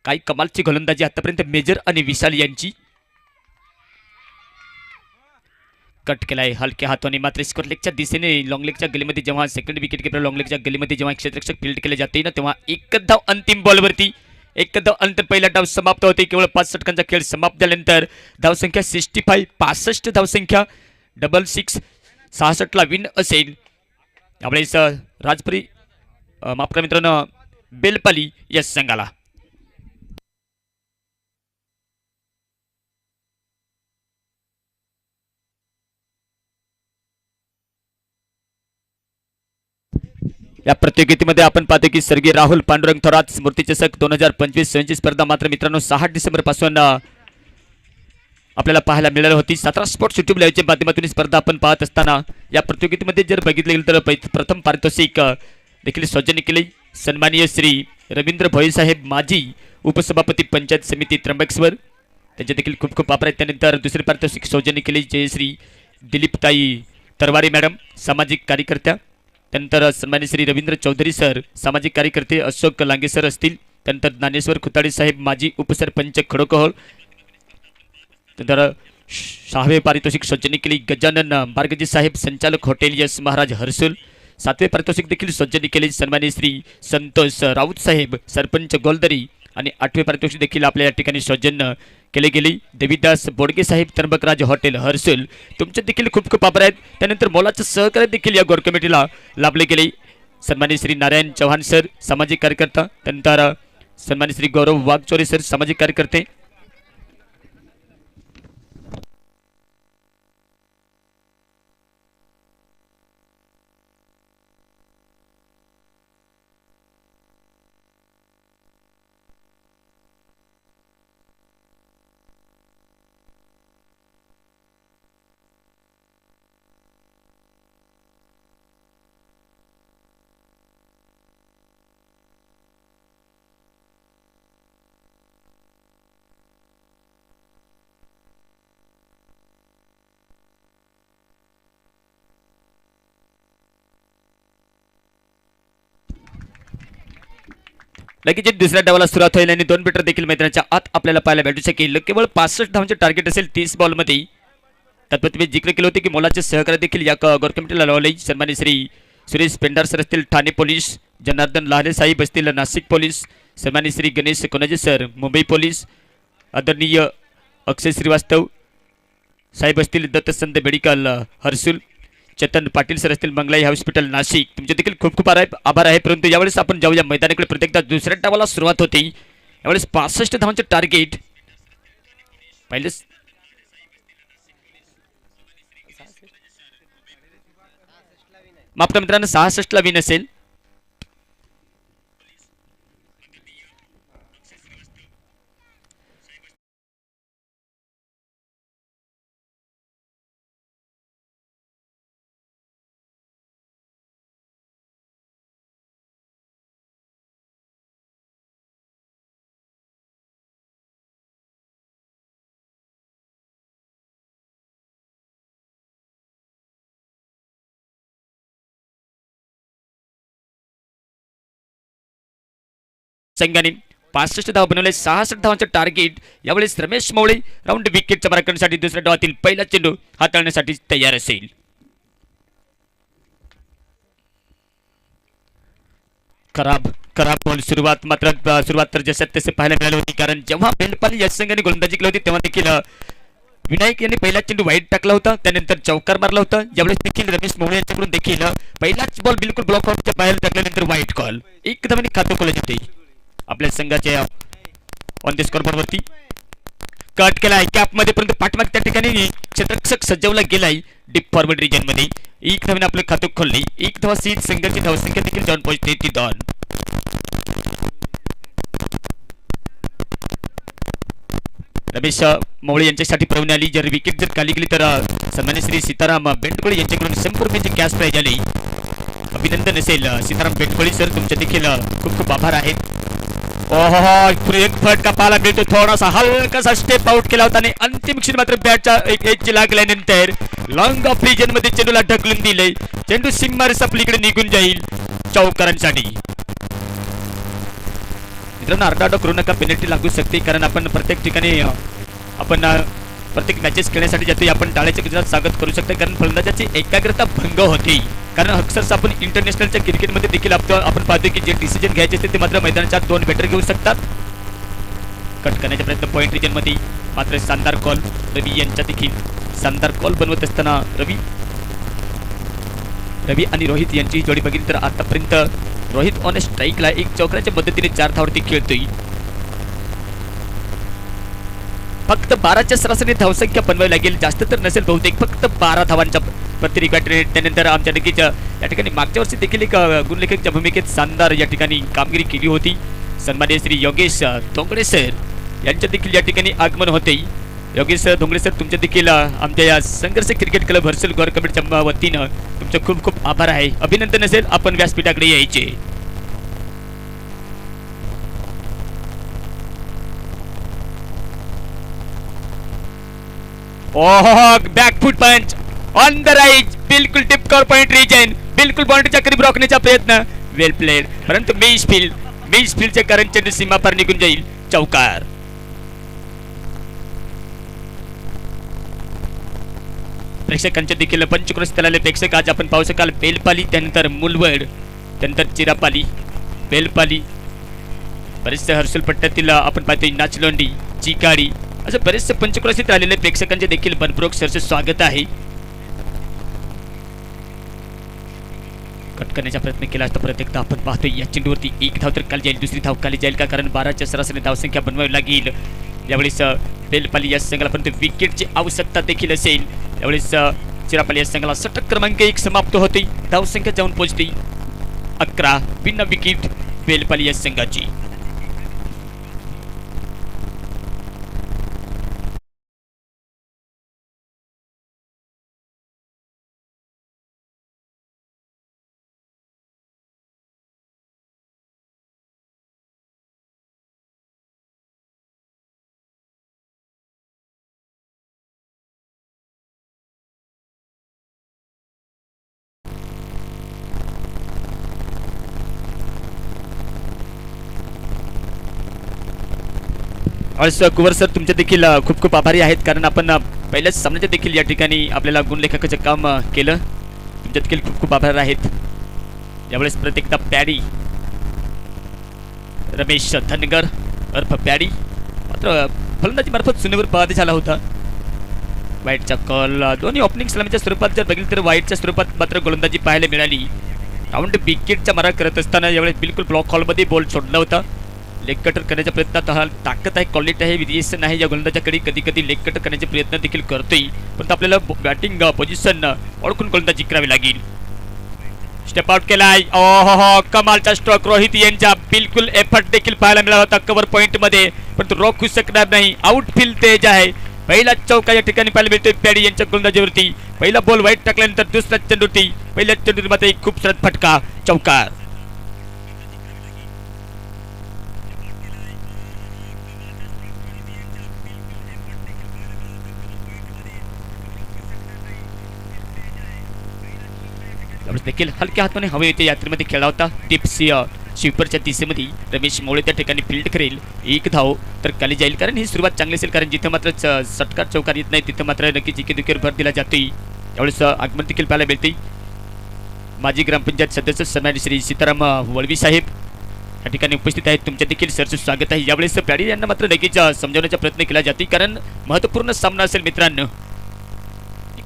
काही कमालची गोलंदाजी आतापर्यंत मेजर आणि विशाल यांची. कट केलाय हलक्या हाताने. मात्र स्कोर लेगच्या दिशेने लॉंग लेगच्या गलीमध्ये जेव्हा सेकंड विकेट कीपर लॉंग लेगच्या गलीमध्ये जेव्हा क्षेत्ररक्षक फील्ड केले जाते ना, तेव्हा एक धाव अंतिम बॉलवरती. एक धाव अंतिम पहिला डाव समाप्त होते. केवळ 5 षटकांचा खेळ समाप्त झाल्यानंतर धावसंख्या 65, 65 धावसंख्या. 66 66ला विन असेल. यावेळेस राजपरी माफ करा मित्रांनो, बेलपाली या संघाला. या प्रतियोगितेमध्ये आपण पाहतो की स्वर्गीय राहुल पांडुरंग थोरात स्मृतिचषक 2025 स्पर्धा मात्र मित्रांनो 6 डिसेंबर पासून आपल्याला पाहायला मिळाली होती. 17 स्पोर्ट्स युट्यूब लाईव्हच्या माध्यमातून स्पर्धा आपण पाहत असताना या प्रतियोगितेमध्ये जर बघितले गेले तर प्रथम पारितोषिक देखील सौजन्य केले सन्माननीय श्री रवींद्र भोई साहेब माजी उपसभापती पंचायत समिती त्र्यंबकेश्वर त्यांचे देखील खूप खूप आभार आहेत. त्यानंतर दुसरे पारितोषिक सौजन्य केले जयश्री दिलीपताई तरवारी मॅडम सामाजिक कार्यकर्त्या. त्यानंतर सन्माननीय श्री रवींद्र चौधरी सर सामाजिक कार्यकर्ते अशोक लांगे सर असतील. त्यानंतर ज्ञानेश्वर खुताडे साहेब माजी उपसरपंच खडोकहोळ. त्यानंतर 6वे पारितोषिक सौजन्य केली गजानन बारगजी साहेब संचालक हॉटेल यस महाराज हर्सुल. 7वे पारितोषिक देखील सौजन्य केले सन्माननीय श्री संतोष राऊत साहेब सरपंच गोलदरी. आणि 8वे पारितोषिक देखील आपल्या या ठिकाणी सौजन्य केले गेले देवीदास बोडगे साहेब त्र्यंबकराज हॉटेल हर्सुल. तुमचे देखील खूप खूप आभार आहेत. त्यानंतर मोलाचं सहकार्य देखील या गोर कमिटीला लाभले गेले सन्माननीय श्री नारायण चव्हाण सर सामाजिक कार्यकर्ता. त्यानंतर सन्माननीय श्री गौरव वाघचोरे सर सामाजिक कार्यकर्ते. लगेच दुसऱ्या डावाला सुरुवात होईल आणि 2 मीटर देखील मैदानाच्या आत आपल्याला पाहायला भेटू शकेल. केवळ 65 धावांचे टार्गेट असेल 30 बॉलमध्ये. तत्परते जिक्र केले होते की मोलाचे सहकार्य देखील या गोर कमिटीला लावले सन्माननीय श्री सुरेश पेंडार सर असतील ठाणे पोलीस. जनार्दन लाहले साहेब असतील नाशिक पोलीस. सन्माननीय श्री गणेश कोणाजे सर मुंबई पोलीस. आदरणीय अक्षय श्रीवास्तव साहेब असतील दत्तसंत मेडिकल हर्सुल. चेतन पाटील सर असतील मंगलाई हॉस्पिटल नाशिक. तुमचे देखील खूप खूप आभार आहे. परंतु यावेळेस आपण जाऊया मैदानाकडे. प्रत्येकदा दुसऱ्या डावाला सुरुवात होते. यावेळेस 65 धावांचे टार्गेट पहिले माफ मित्रांनो 66 ला विन असेल. संघाने 65 धावा बनवले. 66 धावांचे टार्गेट. यावेळेस रमेश मौळे राऊंड विकेटच्या मार्कसाठी दुसऱ्या डावातील पहिला चेंडू हाताळण्यासाठी तयार असेल. खराब बॉल सुरुवात तर जसं तसे पाहायला मिळाली होती. कारण जेव्हा बेलपाली या संघाने गोलंदाजी केली होती तेव्हा देखील विनायक यांनी पहिला चेंडू वाईट टाकला होता. त्यानंतर चौकार मारला होता. यावेळेस देखील रमेश मौळे यांच्याकडून देखील पहिलाच बॉल बिलकुल ब्लॉक आउटच्या बाहेर टाकल्यानंतर वाईट कॉल. एकदम खातो खोलत होते आपल्या संघाच्या ऑन द स्कोर बोर्डवरती. कट केलाय कॅप मध्ये परंतु पाठमाग त्या ठिकाणी क्षेत्ररक्षक सज्जवला गेलाय डीप फॉरवर्ड रिजन मध्ये. एक धावाने आपलं खातं खोलले. एक धावा सीट संघाची धावसंख्या देखील जाऊन पोहोचते ती 2. रमेश मौळे यांच्यासाठी पळवणी आली. जर विकेट जर खाली गेली तर सन्मान्य श्री सीताराम बेंटकोळे यांच्याकडून संपूर्ण कॅश प्राइज आली. अभिनंदन असेल सीताराम बेंटकोळे सर तुमचे देखील खूप खूप आभार आहेत. ओहो एक फटका पाहायला मिळतो. थोडासा हलकासा स्टेप आउट केला होता आणि अंतिम क्षणी मात्र बॅटच्या एक एज लागल्यानंतर लॉंग ऑफ रिजन मध्ये चेंडूला ढकलून दिले. चेंडू सिंगमार सपलीकडे निघून जाईल चौकारांसाठी. मित्रांनो आरडाओरडा करू नका. पेनल्टी लागू शकते कारण आपण प्रत्येक ठिकाणी आपण प्रत्येक मॅचेस खेळण्यासाठी जातो. आपण टाळ्याच्या गजरात स्वागत करू शकतो कारण फलंदाजाची एकाग्रता भंग होते. कारण अक्षरशः आपण इंटरनॅशनलच्या क्रिकेटमध्ये देखील आपण पाहतो की जे डिसिजन घ्यायचे असते ते मात्र मैदानाच्या 2 बॅटर घेऊ शकतात. कट करण्याचा प्रयत्न पॉइंट रिजन मध्ये मात्र शानदार कॉल. रवी यांच्या देखील शानदार कॉल बनवत असताना रवी आणि रोहित यांची जोडी बघितली तर आतापर्यंत रोहित ऑन स्ट्राईकला एक चौकऱ्याच्या मदतीने 4 धावावरती खेळतोय. फक्त 12च्या सरासरी धावसंख्या बनवावी लागेल. जास्त तर नसेल बहुतेक. फक्त 12 धावांच्या वरती रिक्वायर्ड. त्यानंतर आमच्या नक्कीच या ठिकाणी मागच्या वर्षी देखील एक गुणलेखकच्या भूमिकेत शानदार या ठिकाणी कामगिरी केली होती. सन्माननीय श्री योगेश धोंगडे सर यांच्या देखील या ठिकाणी आगमन होते. योगेश धोंगडे सर तुमच्या देखील आमच्या या संघर्ष क्रिकेट क्लब हर्सुल गौर कमिटीच्या वतीनं तुमचे खूप खूप आभार आहे. अभिनंदन असेल, आपण व्यासपीठाकडे यायचे. बॅकफुट पंच ऑन द राईट, बिलकुल टिप कॉर पॉइंट रिजन, बिलकुल बाउंड्रीच्या करीब रोखण्याचा प्रयत्न, वेल प्लेड, परंतु मिस फील्डचे कारण चेंडू सीमा पार निघून जाईल. चौकार. प्रेक्षकांच्या देखील पंचक्रोश तलाले प्रेक्षक आज आपण पाहू शकाल बेलपाली, त्यानंतर मुलवड, त्यानंतर चिरापाली, बेलपाली, बरेचसे हर्सुल पट्ट्यातील आपण पाहतोय नाचलोंडी, चिकाडी, असे बरेचसे पंचक्रोशीत राहिलेले प्रेक्षकांचे देखील मनपूर्वक सरसे स्वागत आहे. कट करण्याचा प्रयत्न केला असता परत एकदा आपण पाहतोय या चेंडूवरती एक धाव तर खाली जाईल, दुसरी धाव खाली जाईल का, कारण 12च्या सरासरी धावसंख्या बनवावी लागेल. यावेळेस बेलपाली या संघाला परंतु विकेटची आवश्यकता देखील असेल. यावेळेस चिरापाली या संघाला षटक क्रमांक 1 समाप्त होते. धावसंख्या जाऊन पोहोचली 11 बिना विकेट बेलपाली या संघाची. कुवर सर तुमचे देखील खूप खूप आभारी आहेत, कारण आपण पहिल्याच सामन्याच्या देखील या ठिकाणी आपल्याला गुणलेखकाचे काम केलं. तुमचे देखील खूप खूप आभार आहेत. यावेळेस प्रत्येकदा पॅडी रमेश धनगर अर्फ पॅडी मात्र फलंदाजी मार्फत शून्यवर बाद झाला होता. वाईटचा कॉल, दोन्ही ओपनिंग सलामीच्या स्वरूपात जर बघितलं तर वाईटच्या स्वरूपात मात्र गोलंदाजी पाहायला मिळाली. राऊंड विकेटचा मारा करत असताना यावेळेस बिलकुल ब्लॉक हॉलमध्ये बॉल सोडला होता. लेग कटर करण्याच्या प्रयत्नात हा ताकद आहे, क्वालिटी आहे, व्हेरिएशन आहे या गोलंदाजाकडे. कधी कधी लेग कटर करण्याचे प्रयत्न देखील करतोय, पण आपल्याला बॅटिंग पोझिशन ओळखून गोलंदाजी करावी लागेल. स्टेप आउट केलाय, कमालचा स्ट्रोक रोहित यांचा, बिलकुल एफर्ट देखील पाहायला मिळाला होता कव्हर पॉइंट मध्ये, पण तो रोखू शकणार नाही. आउटफील्ड तेज आहे. पहिला चौका या ठिकाणी पाहायला मिळतोय पॅडी यांच्या गोलंदाजीवरती. पहिला बॉल वाईट टाकल्यानंतर दुसरा चेंडूवरती पहिल्या चेंडूमध्ये एक खूपसारा फटका, चौकार. देखील हलक्या हाताने हवे येते यात्रेमध्ये खेळला होता. टिप्स स्वीपरच्या दिशेमध्ये रमेश मोळे त्या ठिकाणी फील्ड करेल. एक धाव तर खाली जाईल, कारण ही सुरुवात चांगली असेल, कारण जिथे मात्र षटकार चौकार येत नाही तिथे मात्र नक्कीच एकेदुकीवर भर दिला जातोय. यावेळेस आगमन देखील पाहायला मिळते. माजी ग्रामपंचायत सदस्य सन्माननीय श्री सीताराम वळवी साहेब या ठिकाणी उपस्थित आहेत. तुमच्या देखील सरचे स्वागत आहे. यावेळेस पॅडी यांना मात्र नक्कीच समजावण्याचा प्रयत्न केला जातो, कारण महत्त्वपूर्ण सामना असेल मित्रांनो.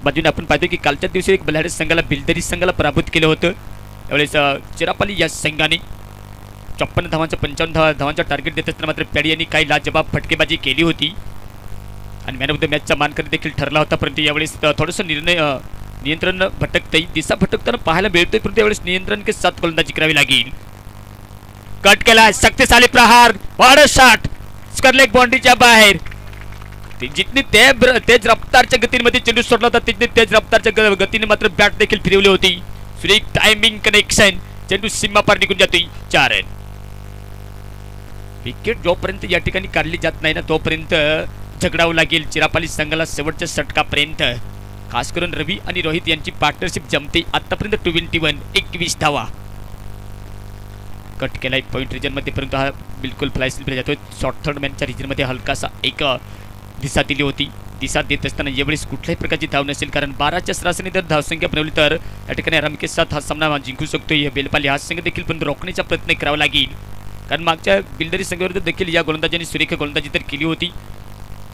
बाजूने आपण पाहतो की कालच्या दिवशी एक बल्हाडी संघाला बिलदरी संघाला पराभूत केलं होतं. यावेळेस चिरापाली या संघाने 54 धावांचं 55 धावांचा टार्गेट देत असताना मात्र पॅडी यांनी काही लाजबाब फटकेबाजी केली होती आणि मॅन ऑफ द मॅचचा मानकरी देखील ठरला होता. परंतु यावेळेस थोडंसं नियंत्रण भटकतंय, दिशा भटकताना पाहायला मिळतोय, परंतु यावेळेस नियंत्रण के साथ गोलंदाजी करावी लागेल. कट केला, शक्तिशाली प्रहार, वाढ शॉट, स्क्वेअर लेग बाउंड्रीच्या बाहेर. जितनी तेज रफ्तारच्या गतीमध्ये चेंडू सोडला होता तितनी तेज रफ्तारच्या गतीने मात्र बॅट देखील फिरवली होती. सुरेख टायमिंग कनेक्शन, चेंडू सीमा पार निघून जातोय. 4 रन. विकेट जोपर्यंत या ठिकाणी काढली जात नाही ना तोपर्यंत झगडावं लागेल चिरापाली संघाला शेवटच्या षटकापर्यंत. खास करून रवी आणि रोहित यांची पार्टनरशिप जमते. आतापर्यंत 21 21 धावा. कट केलाय पॉइंट रिजन मध्ये, परंतु हा बिलकुल फ्लाय स्लिपला जातोय. शॉर्ट थर्ड मॅनच्या रिजन मध्ये हलकासा एक दिशा दिली होती. दिशा देत असताना यावेळेस कुठल्याही प्रकारची धाव नसेल, कारण 12च्या सरासरी जर धावसंख्या बनवली तर या ठिकाणी आराम के साथ हा सामना जिंकू शकतोय. बेलपाली हा संघ देखील पण रोखण्याचा प्रयत्न करावा लागेल, कारण मागच्या बिल्डरी संघाविरुद्ध देखील या गोलंदाजांनी सुरेख गोलंदाजी तर केली होती,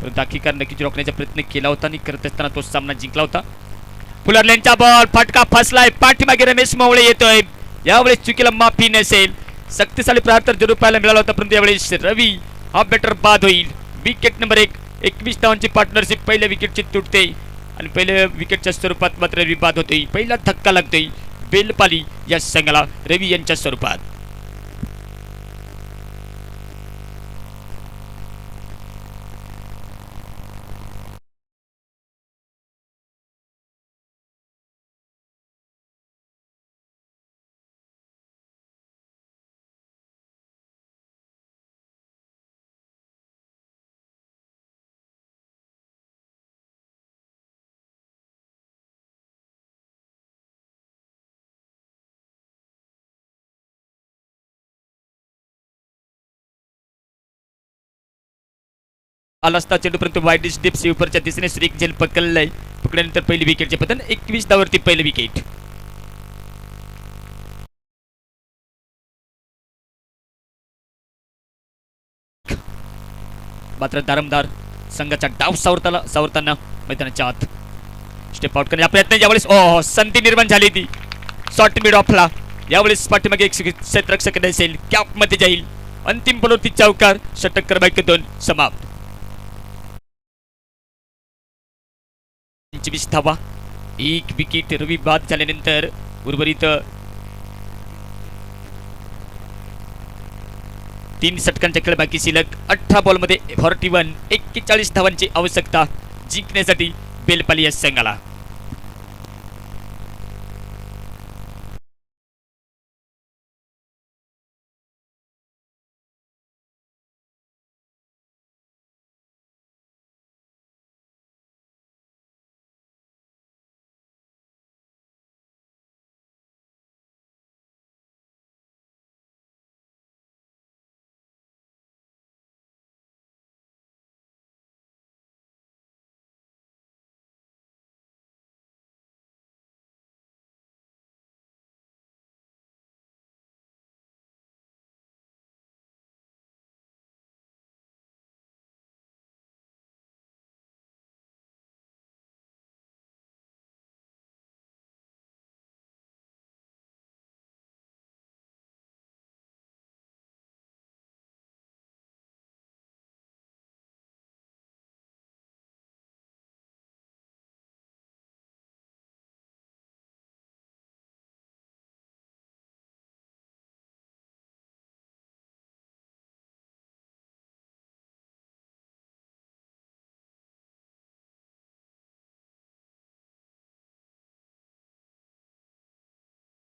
परंतु आखिरकार नक्कीच रोखण्याचा प्रयत्न केला होता आणि करत असताना तो सामना जिंकला होता. फुलरलेनचा बॉल फटका फसलाय, पाठीमागे रमेश मोवळे येतोय. यावेळेस चुकीला माफी नसेल. शक्तिशाली प्रहार तर जरूर पाहायला मिळाला होता, परंतु यावेळेस रवी हा बॅटर बाद होईल. विकेट नंबर 1, 21 धावांची पार्टनरशिप पहिल्या विकेटची तुटते. आणि पहिल्या विकेटच्या स्वरूपात मात्र विवाद होतोय. पहिला धक्का लागतोय बेलपाली या संघाला रवी यांच्या स्वरूपात. आला असता चेंडू परंतु वाईड डिप स्वीपरच्या दिशेने श्रीक झेल पकडलाय. पकडल्यानंतर पहिली विकेटचे पतन 21 धावांवरती पहिली विकेट. मात्र दारमदार संघाचा डाव सावरताना मैदानाच्या आत स्टेप आउट करण्याचा प्रयत्न. यावेळेस संधी निर्माण झाली ती शॉर्ट मिड ऑफला. यावेळेस पाठीमागे एक क्षेत्ररक्षक असेल कॅप मध्ये जाईल. अंतिम बॉलवरती चौकार. षटक क्रमांक 2 समाप्त. 25 धावा. एक विकेट रवी बाद झाल्यानंतर उर्वरित 3 षटकांच्या खेळ बाकी शिल्लक. 18 बॉलमध्ये 41 धावांची आवश्यकता जिंकण्यासाठी बेलपाली या संघाला.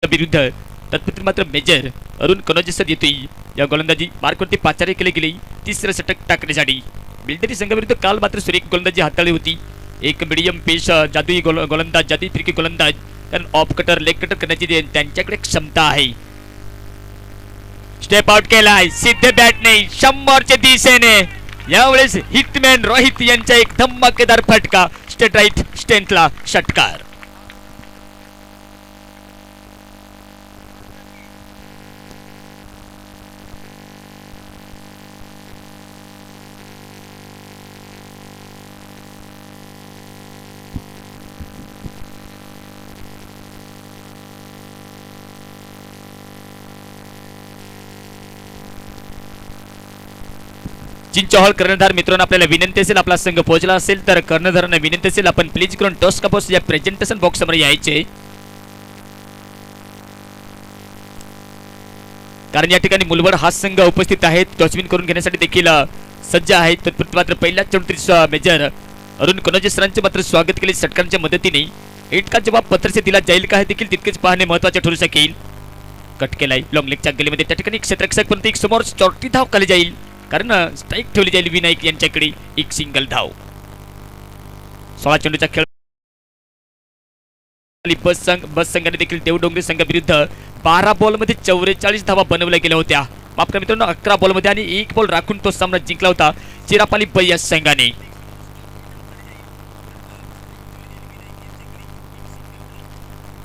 विरुद्ध तत्पत्र मात्र मेजर अरुण कनोजे सर येतोय. या गोलंदाजी मार्कवरती पाचारे केले गेले. तिसरं षटक टाकण्यासाठी बिल्डरी संघाविरुद्ध काल मात्र सुरेख गोलंदाजी हाताळली होती. एक मीडियम पेस जादुई गोलंदाज जादुई फिरकी गोलंदाज कारण ऑफ कटर लेग कटर करण्याची त्यांच्याकडे क्षमता आहे. स्टेप आउट केलाय सिद्ध बॅटने 100च्या दिशेने. यावेळेस हिटमॅन रोहित यांचा एक धमाकेदार फटका. स्ट्रेट राईट स्टेंटला षटकार. चिंचोहळ कर्णधार मित्रांनो आपल्याला विनंती असेल आपला संघ पोहोचला असेल तर कर्णधारांना विनंती असेल आपण प्लीज करून टॉस कापोस या प्रेझेंटेशन बॉक्स समोर यायचे. कारण या ठिकाणी मुलवड हा संघ उपस्थित आहेत. टॉसविन करून घेण्यासाठी देखील सज्ज आहेत. तत्पूर्वी मात्र पहिल्या चौंतीस मेजर अरुण कनोजे सरांचे मात्र स्वागत केले षटकांच्या मदतीने. एट का जवाब पत्रसे दिला जाईल का हे देखील तितकेच पाहणे महत्त्वाचे ठरू शकेल. कट केलाय लॉंग लेगच्या गलीमध्ये त्या ठिकाणी क्षेत्ररक्षक पण एक समोर चौथी धाव खाली जाईल कारण स्ट्राईक ठेवली जाईल विनायक यांच्याकडे. एक सिंगल धाव. 16 चेंडूचा खेळ बस संघाने देखील देवडोंगरे संघाविरुद्ध 12 बॉलमध्ये 44 धावा बनवल्या गेल्या होत्या. माफ करा मित्रांनो 11 बॉलमध्ये आणि 1 बॉल राखून तो सामना जिंकला होता चिरापाली बैया संघाने.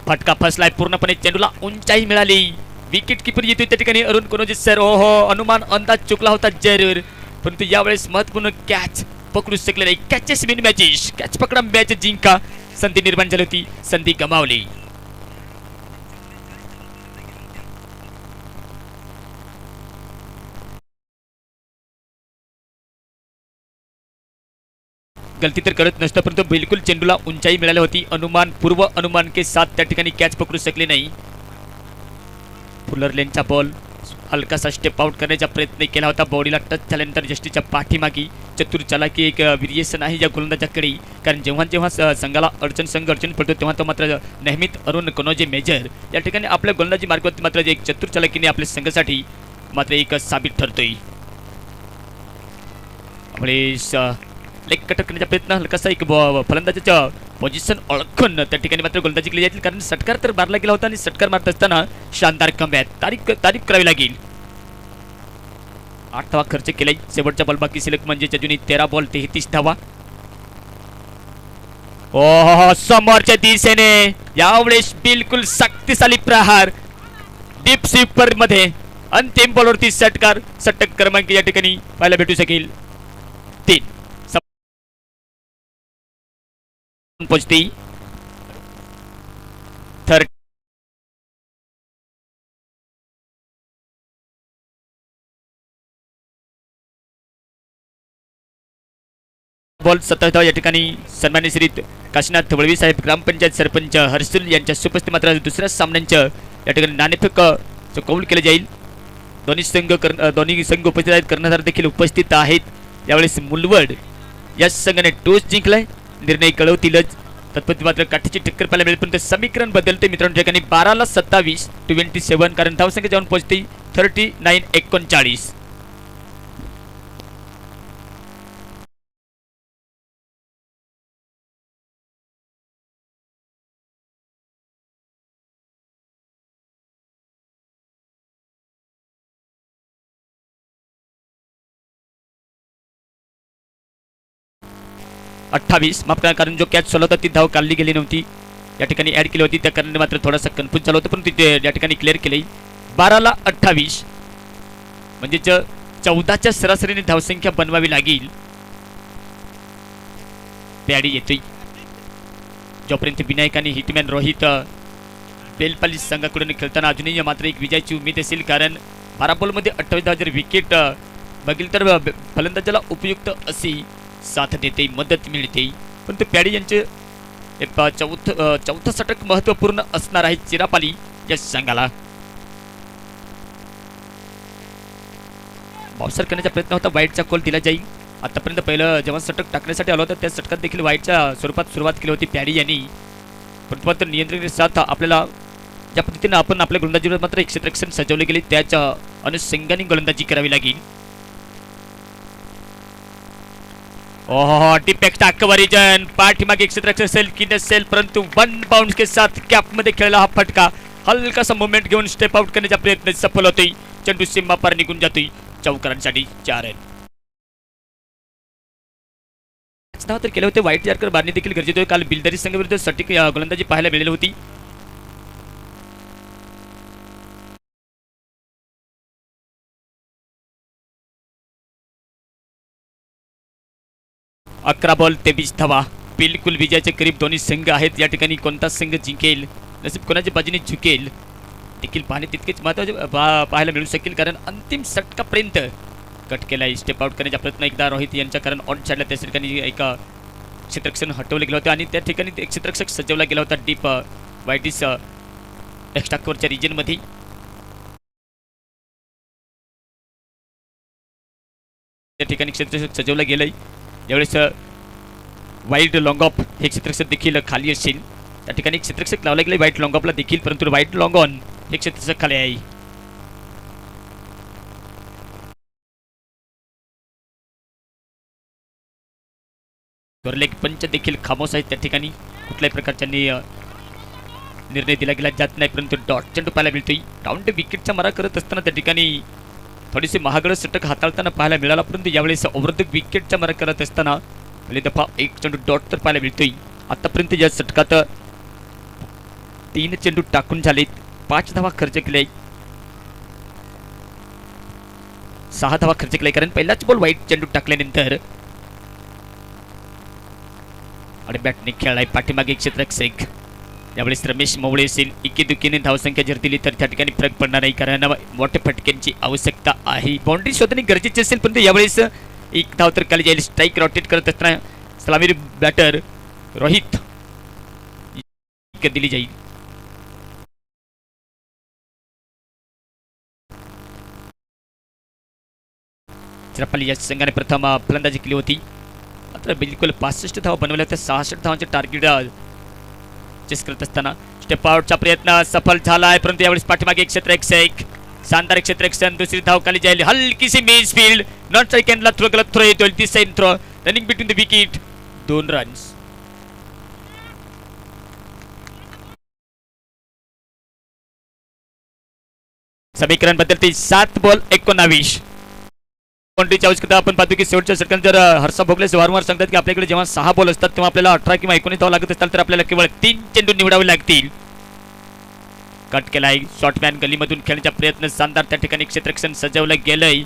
फटका फसलाय पूर्णपणे. चेंडूला उंचाई मिळाली. विकेट किपर येतोय त्या ठिकाणी अरुण कनोजे सर. अनुमान अंदाज चुकला होता जरूर परंतु यावेळेस महत्वपूर्ण कॅच पकडू शकले नाही. Catches win matches. कॅच पकडा मॅच जिंका. संधी निर्माण झाली होती संधी गमावली. गलती तर करत नसतं, परंतु बिलकुल चेंडूला उंचाई मिळाली होती. पूर्व अनुमान के साथ त्या ठिकाणी कॅच पकडू शकले नाही. फुलर लेनचा बॉल हलकासा स्टेप आउट करण्याचा प्रयत्न केला होता. बॉडीला टच झाल्यानंतर जस्टीच्या पाठीमागी चतुर चालाकी एक व्हेरिएशन आहे या गोलंदाजाकडे. कारण जेव्हा जेव्हा संघाला संघ अडचण पडतो तेव्हा तो मात्र नेहमीच अरुण कनोजे मेजर या ठिकाणी आपल्या गोलंदाजी मार्गावरती मात्र एक चतुर चालाकीने आपल्या संघासाठी मात्र एक साबित ठरतोय. लेग कट करण्याचा प्रयत्न हलकासा एक फलंदाजाच्या पोझिशन ओळखून त्या ठिकाणी मात्र गोलंदाजी केली जाईल. कारण षटकार तर मारला गेला होता आणि षटकार मारत असताना शानदार कमबॅक तारीफ करावी लागेल. 8 धावा खर्च केलाय. शेवटचा बॉल बाकी शिल्लक म्हणजे अजूनही 13 बॉल 33 धावा. ओह समोरच्या दिशेने यावेळेस बिलकुल शक्तिशाली प्रहार डीप स्वीपर मध्ये अंतिम बॉलवरती षटक क्रमांक या ठिकाणी पाहायला भेटू शकेल. 3 पोचते. बॉल 27 धावा या ठिकाणी सन्मान्य श्री काशीनाथ वळवी साहेब ग्रामपंचायत सरपंच हर्सुल यांच्या उपस्थितीत मात्र दुसऱ्या सामन्यांचं या ठिकाणी नाणेफेक कौल केलं जाईल. दोन्ही संघ उपस्थित आहेत. कर्णधार देखील उपस्थित आहेत. यावेळेस मुलवड या संघाने टॉस जिंकलाय. निर्णय कळवतीलच. तत्पती मात्र काठीची टक्कर पाहायला मिळेल, पण समीकरण बदलते मित्रांनो. ठिकाणी 12-27 27 कारण धावसंख्या जाऊन पोहोचते 39-39. माफ करा, कारण जो कॅच सोडला होता ती धाव काढली गेली नव्हती. या ठिकाणी ऍड केली होती, त्या कारणाने मात्र थोडासा कन्फ्यूज झाला होता, पण ते या ठिकाणी क्लिअर केली. 12-28 म्हणजे 14च्या सरासरीने धावसंख्या बनवावी लागेल. पॅडी येतोय जोपर्यंत विनायक आणि हिटमॅन रोहित बेलपाली संघाकडून खेळताना अजूनही मात्र एक विजयाची उमेद असेल. कारण 12 बॉलमध्ये 28 धावा. जर विकेट बघील तर फलंदाजाला उपयुक्त अशी साथ देते, मदत मिळते. पण ते पॅडी यांचे चौथा षटक महत्वपूर्ण असणार आहे चिरापाली या संघाला. बाउन्सर करण्याचा प्रयत्न होता. वाईटचा कॉल दिला जाईल. आतापर्यंत पहिलं जेव्हा षटक टाकण्यासाठी आलं होतं त्या षटकात देखील वाईटच्या स्वरूपात सुरुवात केली होती पॅडी यांनी. परंतु मात्र नियंत्रण साथ आपल्याला ज्या पद्धतीने आपण आपल्या गोलंदाजीवर मात्र एक क्षेत्ररक्षण सजवले गेले त्याच्या अनुषंगाने गोलंदाजी करावी लागेल. ओह डिपेक्ट अकवरिजन पाठीमागे क्षेत्ररक्षक असेल की नसेल, परंतु 1 बाउंस के साथ कॅप मध्ये खेळला हा फटका हलकासा मूवमेंट घेऊन स्टेप आउट करण्याचा प्रयत्न सफल होतोय. चेंडू सीमा पार निघून जातोय. चौकारांसाठी 4 रन. तर केले होते. वाईट जारकर बारणी देखील गरजेचं होते. काल बिलदारी संघाविरुद्ध सटीक गोलंदाजी पाहायला मिळाली होती. अकरा बॉल 23 धावा. बिलकुल विजयाचे करीब दोन्ही संघ आहेत. या ठिकाणी कोणता संघ जिंकेल, नसीब कोणाच्या बाजूने झुकेल देखील पाहणे तितकेच महत्त्वाचे पाहायला मिळू शकेल. कारण अंतिम षटकापर्यंत कट केलाय. स्टेप आउट करण्याचा प्रयत्न एकदा रोहित यांच्या कारण ऑन साईडला त्या ठिकाणी एक क्षेत्ररक्षण हटवलं गेलं होतं आणि त्या ठिकाणी एक क्षेत्ररक्षक सजवला गेला होता डीप वाईटिस एक्स्ट्रा कव्हरच्या रिजनमध्ये. त्या ठिकाणी क्षेत्ररक्षक सजवलं गेलंय. यावेळेस वाईट लॉंग ऑफ हे क्षेत्ररक्षक देखील खाली असेल. त्या ठिकाणी क्षेत्ररक्षक लावला गेला व्हाईट लॉंग ऑफला देखील, परंतु व्हाईट लॉंग ऑन हे क्षेत्ररक्षक खाली आहे. लेग पंच देखील खामोश आहेत. त्या ठिकाणी कुठल्याही प्रकारचा निर्णय दिला गेला जात नाही, परंतु डॉट चेंडू पाहायला मिळतोय. राऊंड विकेटचा मारा करत असताना त्या ठिकाणी थोडेसे महागड षटक हाताळताना पाहायला मिळाला, परंतु यावेळेस ओव्हर द विकेटचा मारा करत असताना पहिली दफा एक चेंडू डॉट तर पाहायला मिळतोय. आतापर्यंत या षटकात 3 चेंडू टाकून झालेत. 5 धावा खर्च केले. 6 धावा खर्च केलाय. कारण पहिलाच बॉल वाईट चेंडू टाकल्यानंतर आणि बॅटने खेळलाय पाठीमागे क्षेत्ररक्षक. यावेळेस रमेश मवळे असेल. इकेदुकीने धावसंख्या जर दिली तर त्या ठिकाणी फरक पडणार नाही, कारण मोठ्या फटक्यांची आवश्यकता आहे. बाउंड्री शोधणे गरजेचे असेल, पण यावेळेस एक धाव तर खाली जाईल. स्ट्राईक रोटेट करत असताना सलामीर बॅटर रोहित दिली जाईल. चिरापल्ली या संघाने प्रथम फलंदाजी केली होती, मात्र बिलकुल 65 धावा बनवल्या होत्या. 66 धावांचे टार्गेट चेस करत असताना स्टेप आउटचा प्रयत्न सफल झालाय, परंतु यावेळेस पाठीमागे क्षेत्र 101 शानदार क्षेत्र 1 दुसरी धाव खाली जाईल. हलकीशी मिस फील्ड नॉट स्ट्राइक एंडला थ्रो गलत थ्रो येतो. तिसरा throw running between the wicket 2 runs. समीकरण बदलते 7 बॉल 19 बाउंड्रीच्या आवश्यकता. आपण पाहतो की शेवटच्या षटकात जर हर्षा भोगले वारंवार सांगतात की आपल्याकडे जेव्हा 6 बॉल असतात तेव्हा आपल्याला 18 किंवा 19 धावा लागत असतात, तर आपल्याला केवळ 3 चेंडू निवडावे लागतील. कट केलाय शॉर्टमॅन गलीमधून खेळण्याचा प्रयत्न शानदार त्या ठिकाणी क्षेत्ररक्षण सजवलं गेलंय.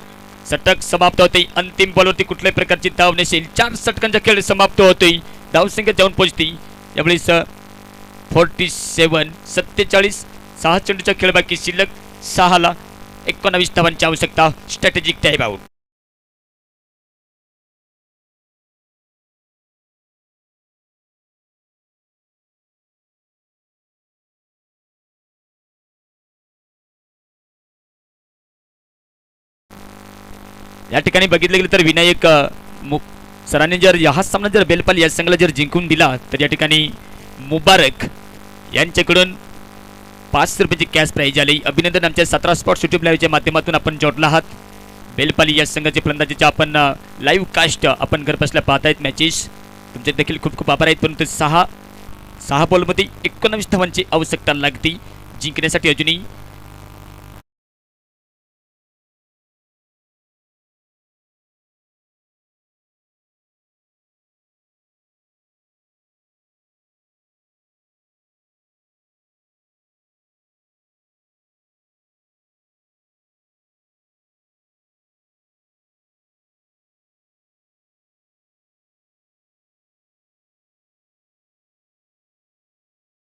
षटक समाप्त होते. अंतिम बॉलवरती कुठल्याही प्रकारची धाव नसेल. 4 षटकांचा खेळ समाप्त होतोय. धावसंख्या जाऊन पोहोचते यावेळेस 47 6 चेंडूचा खेळ बाकी शिल्लक 6ला 19 धावांची आवश्यकता. Strategic time out. या ठिकाणी बघितलं गेलं तर विनायक सरांनी जर हा सामना जर बेलपाली या संघाला जर जिंकून दिला तर या ठिकाणी मुबारक यांच्याकडून 500 रुपयाची कॅश प्राईज आली. अभिनंदन. आमच्या 17 स्पॉट्स यूट्यूब लाईव्हच्या माध्यमातून आपण जोडला आहात. बेलपाली या संघाचे फलंदाजीच्या आपण लाईव्ह कास्ट आपण घर बसल्या पाहतायत मॅचेस. तुमचे देखील खूप खूप आभार आहेत. परंतु 6 बॉलमध्ये 19 धावांची आवश्यकता लागते जिंकण्यासाठी. अजूनही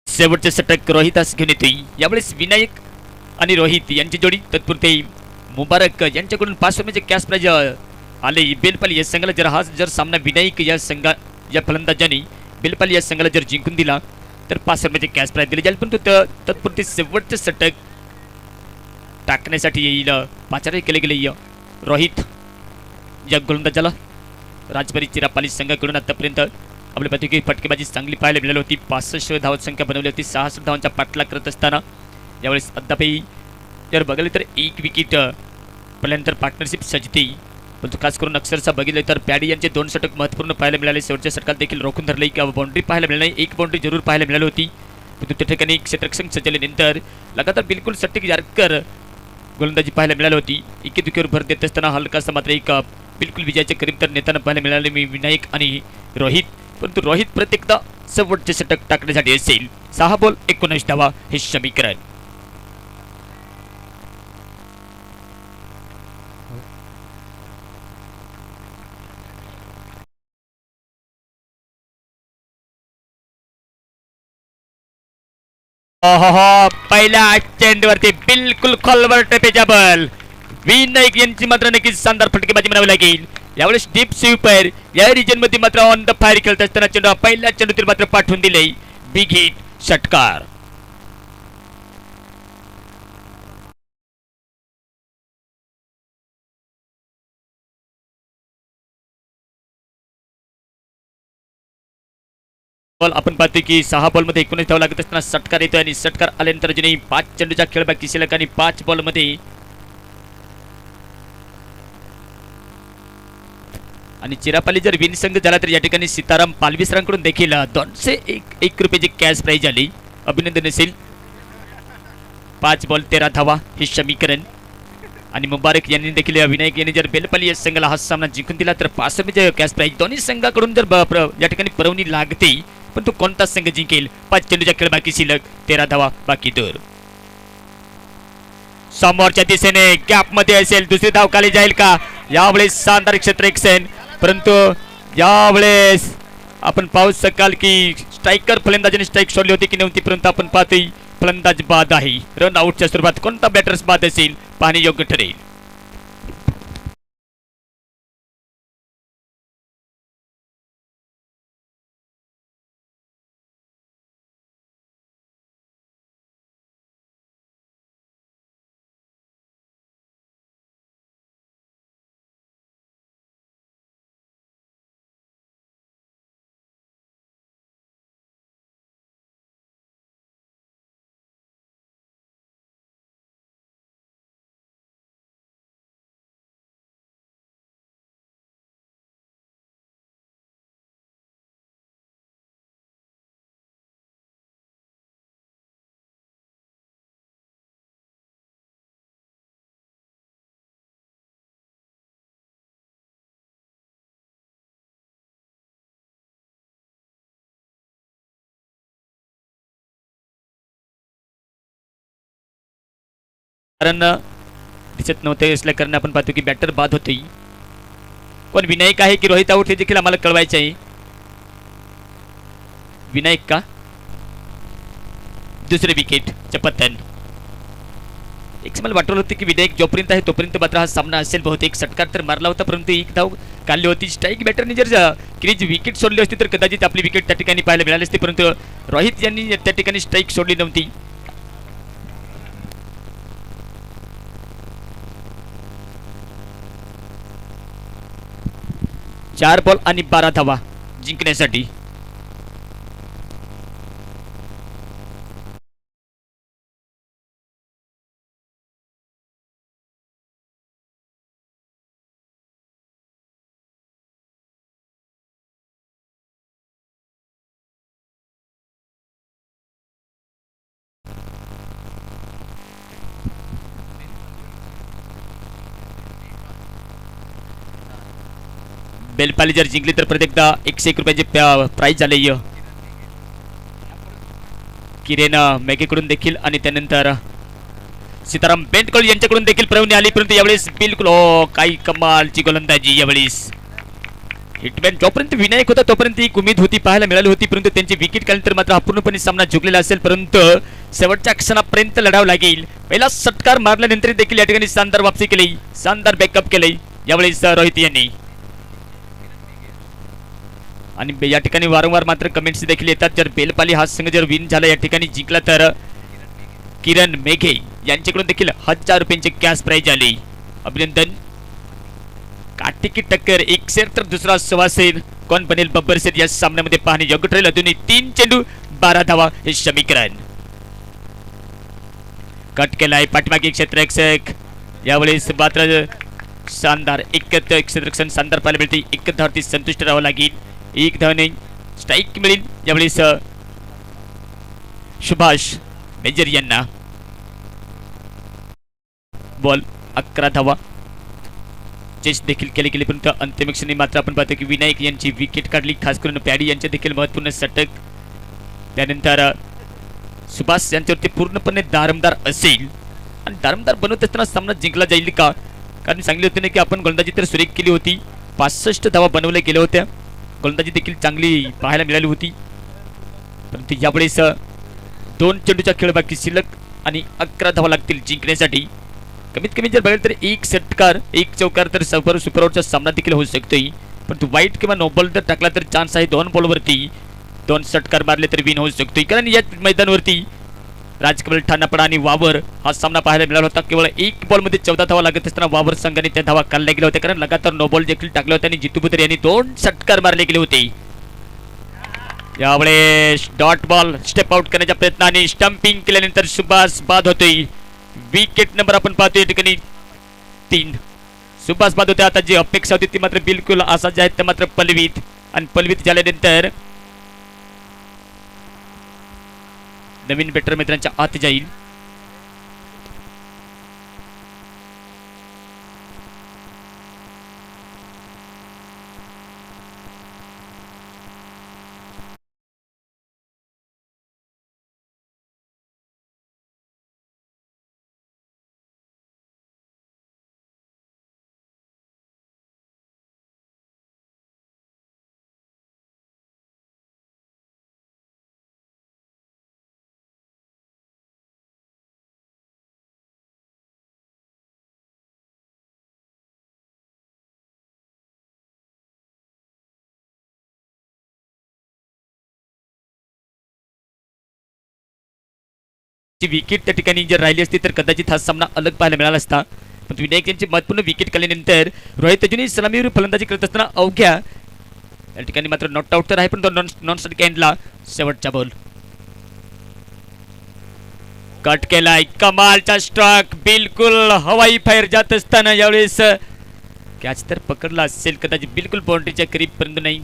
शेवटचे षटक रोहितास घेऊन येते. यावेळेस विनायक आणि रोहित यांची जोडी तत्पुरते मुबारक यांच्याकडून 500 रुपयाचे कॅश प्राईज आले. बेलपाली या संघाला जर सामना विनायक या फलंदाजांनी बेलपाली या संघाला जर जिंकून दिला तर 500 रुपयाचे कॅश प्राईज दिले जाईल. परंतु तत्पुरते शेवटचे षटक टाकण्यासाठी येईल पाचारही केले गेले रोहित या गोलंदाजाला. राजबारी चिरापाली संघाकडून आतापर्यंत आपल्या पाहतो की फटकेबाजी चांगली पाहायला मिळाली होती. 65 धावांची संख्या बनवली होती. 66 धावांचा पाठलाग करत असताना यावेळेस अद्यापही जर बघितलं तर 1 विकेट पडल्यानंतर पार्टनरशिप सजते. परंतु खास करून अक्षरशः बघितलं तर पॅडी यांचे 2 षटक महत्त्वपूर्ण पाहायला मिळाले. शेवटच्या षटकात देखील रोखून धरले किंवा बाउंड्री पाहायला मिळाली नाही. 1 बाउंड्री जरूर पाहायला मिळाली होती. परंतु त्या ठिकाणी क्षेत्ररक्षण सजवल्यानंतर लगातार बिलकुल षटक यारकर गोलंदाजी पाहायला मिळाली होती. एकेदुकीवर भर देत असताना हलकासा मात्र एक बिलकुल विजयाच्या करीब तर नेताना पाहायला मिळाले मी विनायक आणि रोहित. परंतु रोहित प्रत्येकदा शेवटचे षटक टाकण्यासाठी असेल. 6 बॉल 19 धावा हे समीकरण. पहिल्या चेंडूवरती बिलकुल खोलवर टपेचा बॉल. विनायक यांची मात्र नक्कीच शानदार फटकेबाजी म्हणावी लागेल. यावेळेस डीप स्वीपर या रिजन मध्ये मात्र ऑन द फायर खेळत असताना चेंडू पहिल्या चेंडूतील मात्र पाठवून दिले. बिग हिट षटकार. बॉल आपण पाहतोय की 6 बॉलमध्ये 19 धावा लागत असताना षटकार येतोय आणि षटकार आल्यानंतर अजूनही 5 चेंडूचा खेळ बाकी शिल्लक आणि 5 बॉलमध्ये आणि चिरापाली जर विन संघ झाला तर या ठिकाणी सीताराम पालवी सरांकडून देखील 201 रुपयाची कॅश प्राईज आली. अभिनंदन असेल. 5 बॉल 13 धावा हे समीकरण. आणि मुबारक यांनी देखील विनायक यांनी जर बेलपाली या संघाला हा सामना जिंकून दिला तर 500 रुपयाचे कॅश प्राईज दोन्ही संघाकडून जर या ठिकाणी परवणी लागते. पण तो कोणता संघ जिंकेल? 5 चेंडूच्या खेळ बाकी शिल्लक 13 धावा बाकी दूर. समोरच्या दिशेने गॅप मध्ये असेल. दुसरी धाव खाली जाईल का? यावेळेस शानदार क्षेत्र एक्शन. परंतु यावेळेस आपण पाहू शकाल की स्ट्रायकर फलंदाजाने स्ट्राईक सोडली होती की नव्हती, परंतु आपण पाहतोय फलंदाज बाद आहे. रन आउटच्या स्वरूपात कोणता बॅटर्स बाद असेल पाहणे योग्य ठरेल. कारण दिसत नव्हते असल्या कारण आपण पाहतो की बॅटर बाद होतोय. कोण विनायक आहे की रोहित आउट हे देखील आम्हाला कळवायचे आहे. विनायक का दुसरे विकेट पतन. एक मला वाटलं होतं की विनायक जोपर्यंत आहे तोपर्यंत मात्र हा सामना असेल. बहुतेक षटकार तर मारला होता परंतु एक धाव काढली होती. स्ट्राईक बॅटरने जर क्रीज विकेट सोडली असती तर कदाचित आपली विकेट त्या ठिकाणी पाहायला मिळाली असती, परंतु रोहित यांनी त्या ठिकाणी स्ट्राईक सोडली नव्हती. चार बॉल आणि 12 धावा जिंकण्यासाठी. बेलपाली जर जिंकली तर प्रत्येकदा 101 रुपयाचे प्राइज झाले. किरेन मेघेकडून देखील आणि त्यानंतर सीताराम बेंटकळ यांच्याकडून देखील प्रवणी आली, परंतु यावेळेस बिलकुल काही कमालची गोलंदाजी यावेळेस. हिटमॅन जोपर्यंत विनायक होता तोपर्यंत एक उमेद होती, पाहायला मिळाली होती, परंतु त्यांची विकेट काढल्यानंतर मात्र हा पूर्णपणे सामना जिंकलेला असेल. परंतु शेवटच्या क्षणापर्यंत लढावं लागेल. पहिला षटकार मारल्यानंतर देखील या ठिकाणी शानदार वापसी केली, शानदार बॅकअप केले यावेळेस रोहित यांनी. आणि या ठिकाणी वारंवार मात्र कमेंट्स देखील येतात, जर बेलपाली हा संघ जर विन झाला या ठिकाणी जिंकला तर किरण मेघे यांच्याकडून देखील 1000 रुपयांचे कॅश प्राइज आले. अभिनंदन. काठी की टक्कर, एक शेर तर दुसरा सवासेर. कोण बनेल बब्बर शेर या सामन्यामध्ये पाहणे योग्य ठरेल. दोन्ही 3 चेंडू 12 धावा हे समीकरण. कट केलाय पाठीमागे क्षेत्ररक्षक. यावेळेस मात्र शानदार क्षेत्ररक्षण शानदार पाहायला मिळते. एक धावती संतुष्ट राहावं लागेल. एक धावने स्ट्राईक मिळेल यावेळेस सुभाष मेजर यांना. बॉल 11 धावा चेस देखील केले गेले, परंतु अंतिम क्षणी मात्र आपण पाहतो की विनायक यांची विकेट काढली. खास करून पॅडी यांचे देखील महत्त्वपूर्ण षटक. त्यानंतर सुभाष यांच्यावरती पूर्णपणे दारमदार असेल आणि दारमदार बनवत असताना सामना जिंकला जाईल का, कारण सांगले होते ना की आपण गोलंदाजी तर सुरेख केली होती. 65 धावा बनवल्या गेल्या होत्या. गोलंदाजी देखील चांगली पाहायला मिळाली होती, परंतु यावेळेस 2 चेंडूचा खेळ बाकी शिल्लक आणि 11 धावा लागतील जिंकण्यासाठी. कमीत कमी जर बघाल तर एक षटकार एक चौकार तर सुपरओव्हरचा सामना देखील होऊ शकतोय, परंतु वाईट किंवा नो बॉल जर टाकला तर चान्स आहे 2 बॉलवरती 2 षटकार मारले तर विन होऊ शकतोय. कारण या मैदानावरती राजकमल ठाणापडा आणि वावर हा सामना पाहायला मिळाला होता. केवळ 1 बॉलमध्ये 14 धावा लागत असताना वावर संघाने त्या धावा काढल्या गेल्या होत्या, कारण लगातार नो बॉल देखील टाकले होते आणि जितू बुद्रे यांनी 2 षटकार मारले गेले होते. यावेळेस डॉट बॉल स्टेप आउट करण्याच्या प्रयत्नाने स्टंपिंग केल्यानंतर सुभाष बाद होतोय. विकेट नंबर आपण पाहतोय या ठिकाणी 3 सुभाष बाद होते. आता जी अपेक्षा होती ती मात्र बिलकुल असाच आहे, ते मात्र पलवित आणि पलवित झाल्यानंतर नवीन बॅटर मित्रांच्या आत जाईल. विकेट त्या ठिकाणी जर राहिली असती तर कदाचित हा सामना अलग पाहायला मिळाला असता, पण विनायक यांची महत्त्वपूर्ण विकेट काढल्यानंतर रोहित अजूनही सलामीवर फलंदाजी करत असताना अवघ्या या ठिकाणी मात्र नॉट आउट तर आहे, पण तो नॉन स्ट्राइक एंडला शेवटचा बॉल कट केलाय. कमालचा स्ट्राइक, बिलकुल हवाई फायर जात असताना यावेळेस कॅच तर पकडला असेल कदाचित, बिलकुल बाउंड्रीच्या करीब पर्यंत नाही.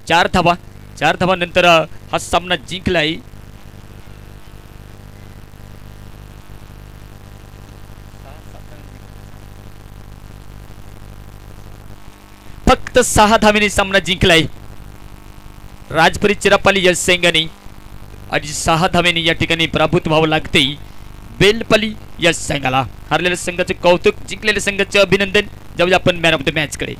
4 धावा नंतर हा सामना जिंकलाय. फक्त 6 धावेने सामना जिंकलाय राजपरी चिरापाली या संघाने आणि 6 धावेने या ठिकाणी पराभूत व्हावं लागते बेलपाली यस संघाला. हरलेल्या संघाचं कौतुक, जिंकलेल्या संघाचे अभिनंदन. जाऊया आपण मॅन ऑफ द मॅच कडे.